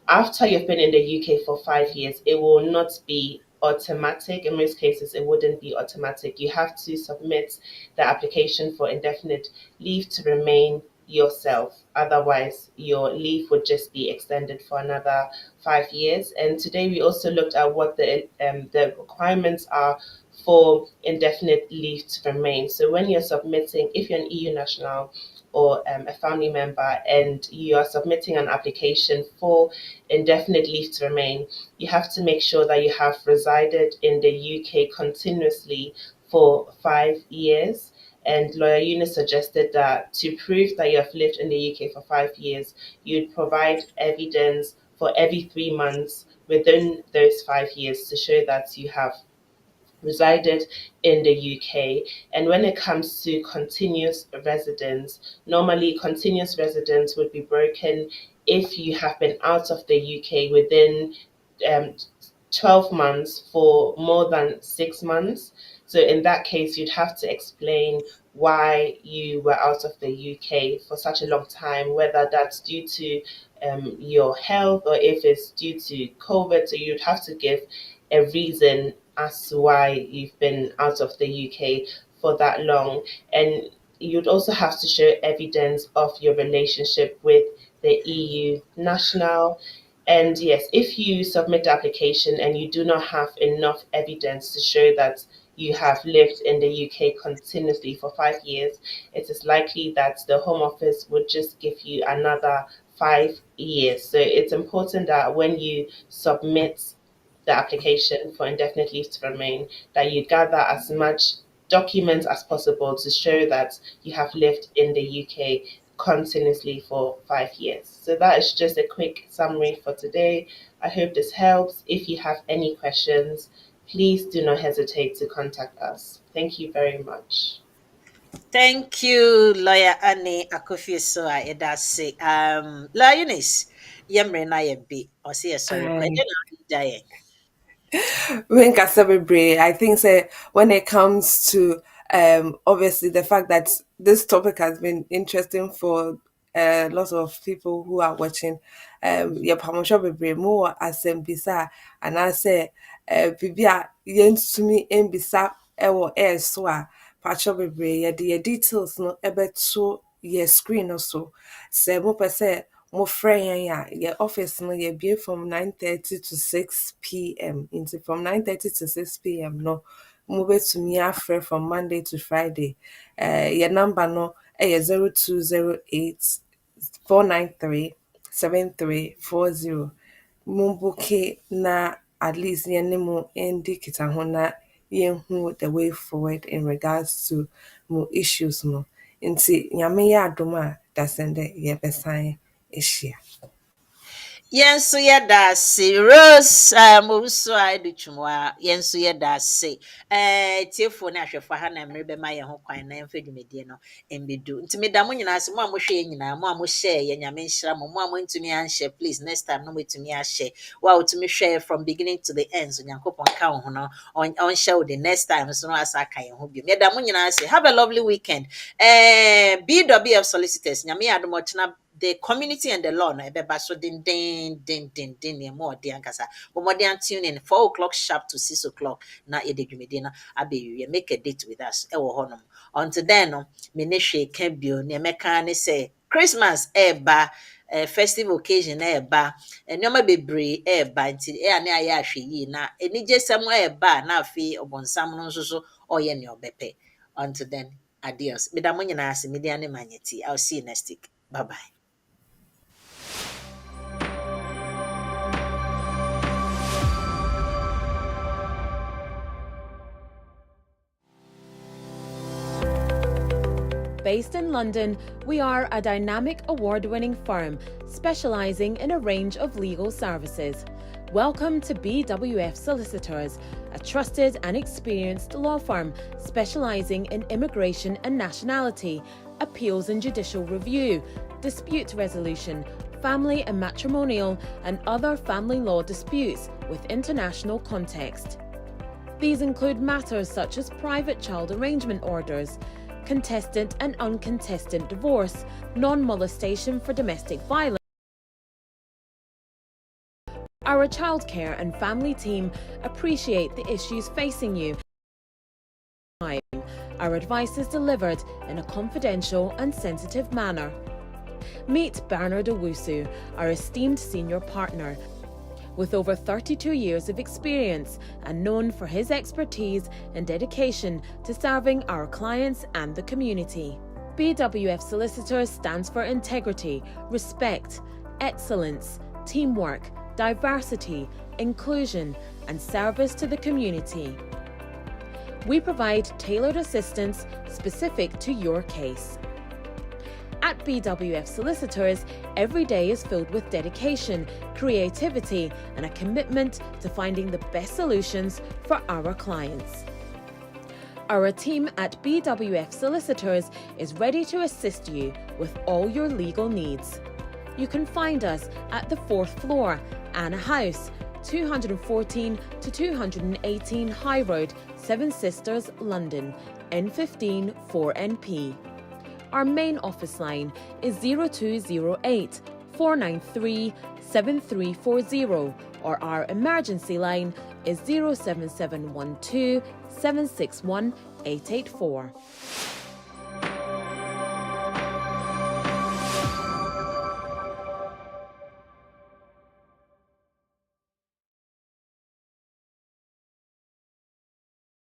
after you've been in the UK for 5 years, it will not be automatic. In most cases, it wouldn't be automatic. You have to submit the application for indefinite leave to remain yourself. Otherwise, your leave would just be extended for another 5 years. And today we also looked at what the requirements are for indefinite leave to remain. So when you're submitting, if you're an EU national or a family member and you are submitting an application for indefinite leave to remain, you have to make sure that you have resided in the UK continuously for 5 years. And lawyer Eunice suggested that to prove that you have lived in the UK for 5 years, you'd provide evidence for every 3 months within those 5 years to show that you have resided in the UK. And when it comes to continuous residence, normally continuous residence would be broken if you have been out of the UK within 12 months for more than 6 months. So in that case, you'd have to explain why you were out of the UK for such a long time, whether that's due to your health or if it's due to COVID. So you'd have to give a reason as to why you've been out of the UK for that long. And you'd also have to show evidence of your relationship with the EU national. And yes, if you submit the application and you do not have enough evidence to show that you have lived in the UK continuously for 5 years, it is likely that the Home Office would just give you another 5 years. So it's important that when you submit the application for indefinite leave to remain, that you gather as much documents as possible to show that you have lived in the UK continuously for 5 years. So that is just a quick summary for today. I hope this helps. If you have any questions, please do not hesitate to contact us. Thank you very much. Thank you, Lawyer Annie Akufo-Addo a yɛda ase. Lawyer Eunice, yɛmmerɛ na yɛbi. Ɔse yɛsɔre kɔ. Ɛdeɛ na wode gya yɛn? I think say when it comes to obviously the fact that this topic has been interesting for lots of people who are watching, yeah, promotion bebre more asembisa and I say bibia yentumi embisa ewo air so a pacho bebre yeah the details no ebeto your screen also say mo pese mo friend your office no you be from 9:30 to 6 p.m. into from 9:30 to 6 p.m. no move to me afre from Monday to Friday. Your number no 0208 493 7340. Mumbuke na at least yenemu indicate ho na yenhu the way forward in regards to mo issues no. Nti nyame ya adom da sende ye besan ehia. Yensu yɛda ase. Rose Mowusu a ɛde twumwa yensu yɛda ase. Tiefo ne ahwɛfo ha na mmere bɛma yɛn ho kwan na yɛmfa dwumadie no mbedu. Nti meda mo nyinaa ase, mo a mohwɛ yɛn nyinaa, mo a mohyɛ yɛn nyame nhyira mo, mo a montumi anhyɛ, please next time no motumi ahyɛ. Wo a wotumi hwɛ from beginning to the end, so Nyankopɔn ka wo ho no ɔnhyɛ wo the next time so no asa aka yɛn ho bio. Meda mo nyinaa ase. Have a lovely weekend. BWF Solicitors, nyame adom ɔtena the community and the law no ebeba so din more de ankasa but more than tune in 4 o'clock sharp to 6 o'clock na ededwumedi na abe make a date with us e wo honom until then no me ne hwe kan bio ne meka ne say Christmas eba festive occasion eba enoma bebre eba nti e ane aye ahwe yi na enigesem eba na afi obonsam no nso so oye ne obepe. Until then, adios. Meda mo nyina ase media ne manyeti. I'll see you next week. Bye bye. Based in London, we are a dynamic award-winning firm specialising in a range of legal services. Welcome to BWF Solicitors, a trusted and experienced law firm specialising in immigration and nationality, appeals and judicial review, dispute resolution, family and matrimonial, and other family law disputes with international context. These include matters such as private child arrangement orders, contested and uncontested divorce, non-molestation for domestic violence. Our childcare and family team appreciate the issues facing you. Our advice is delivered in a confidential and sensitive manner. Meet Bernard Owusu, our esteemed senior partner. With over 32 years of experience and known for his expertise and dedication to serving our clients and the community. BWF Solicitors stands for integrity, respect, excellence, teamwork, diversity, inclusion, and service to the community. We provide tailored assistance specific to your case. At BWF Solicitors, every day is filled with dedication, creativity, and a commitment to finding the best solutions for our clients. Our team at BWF Solicitors is ready to assist you with all your legal needs. You can find us at the 4th floor, Anna House, 214 to 218 High Road, Seven Sisters, London, N15 4NP. Our main office line is 0208 493 7340, or our emergency line is 07712 761 884.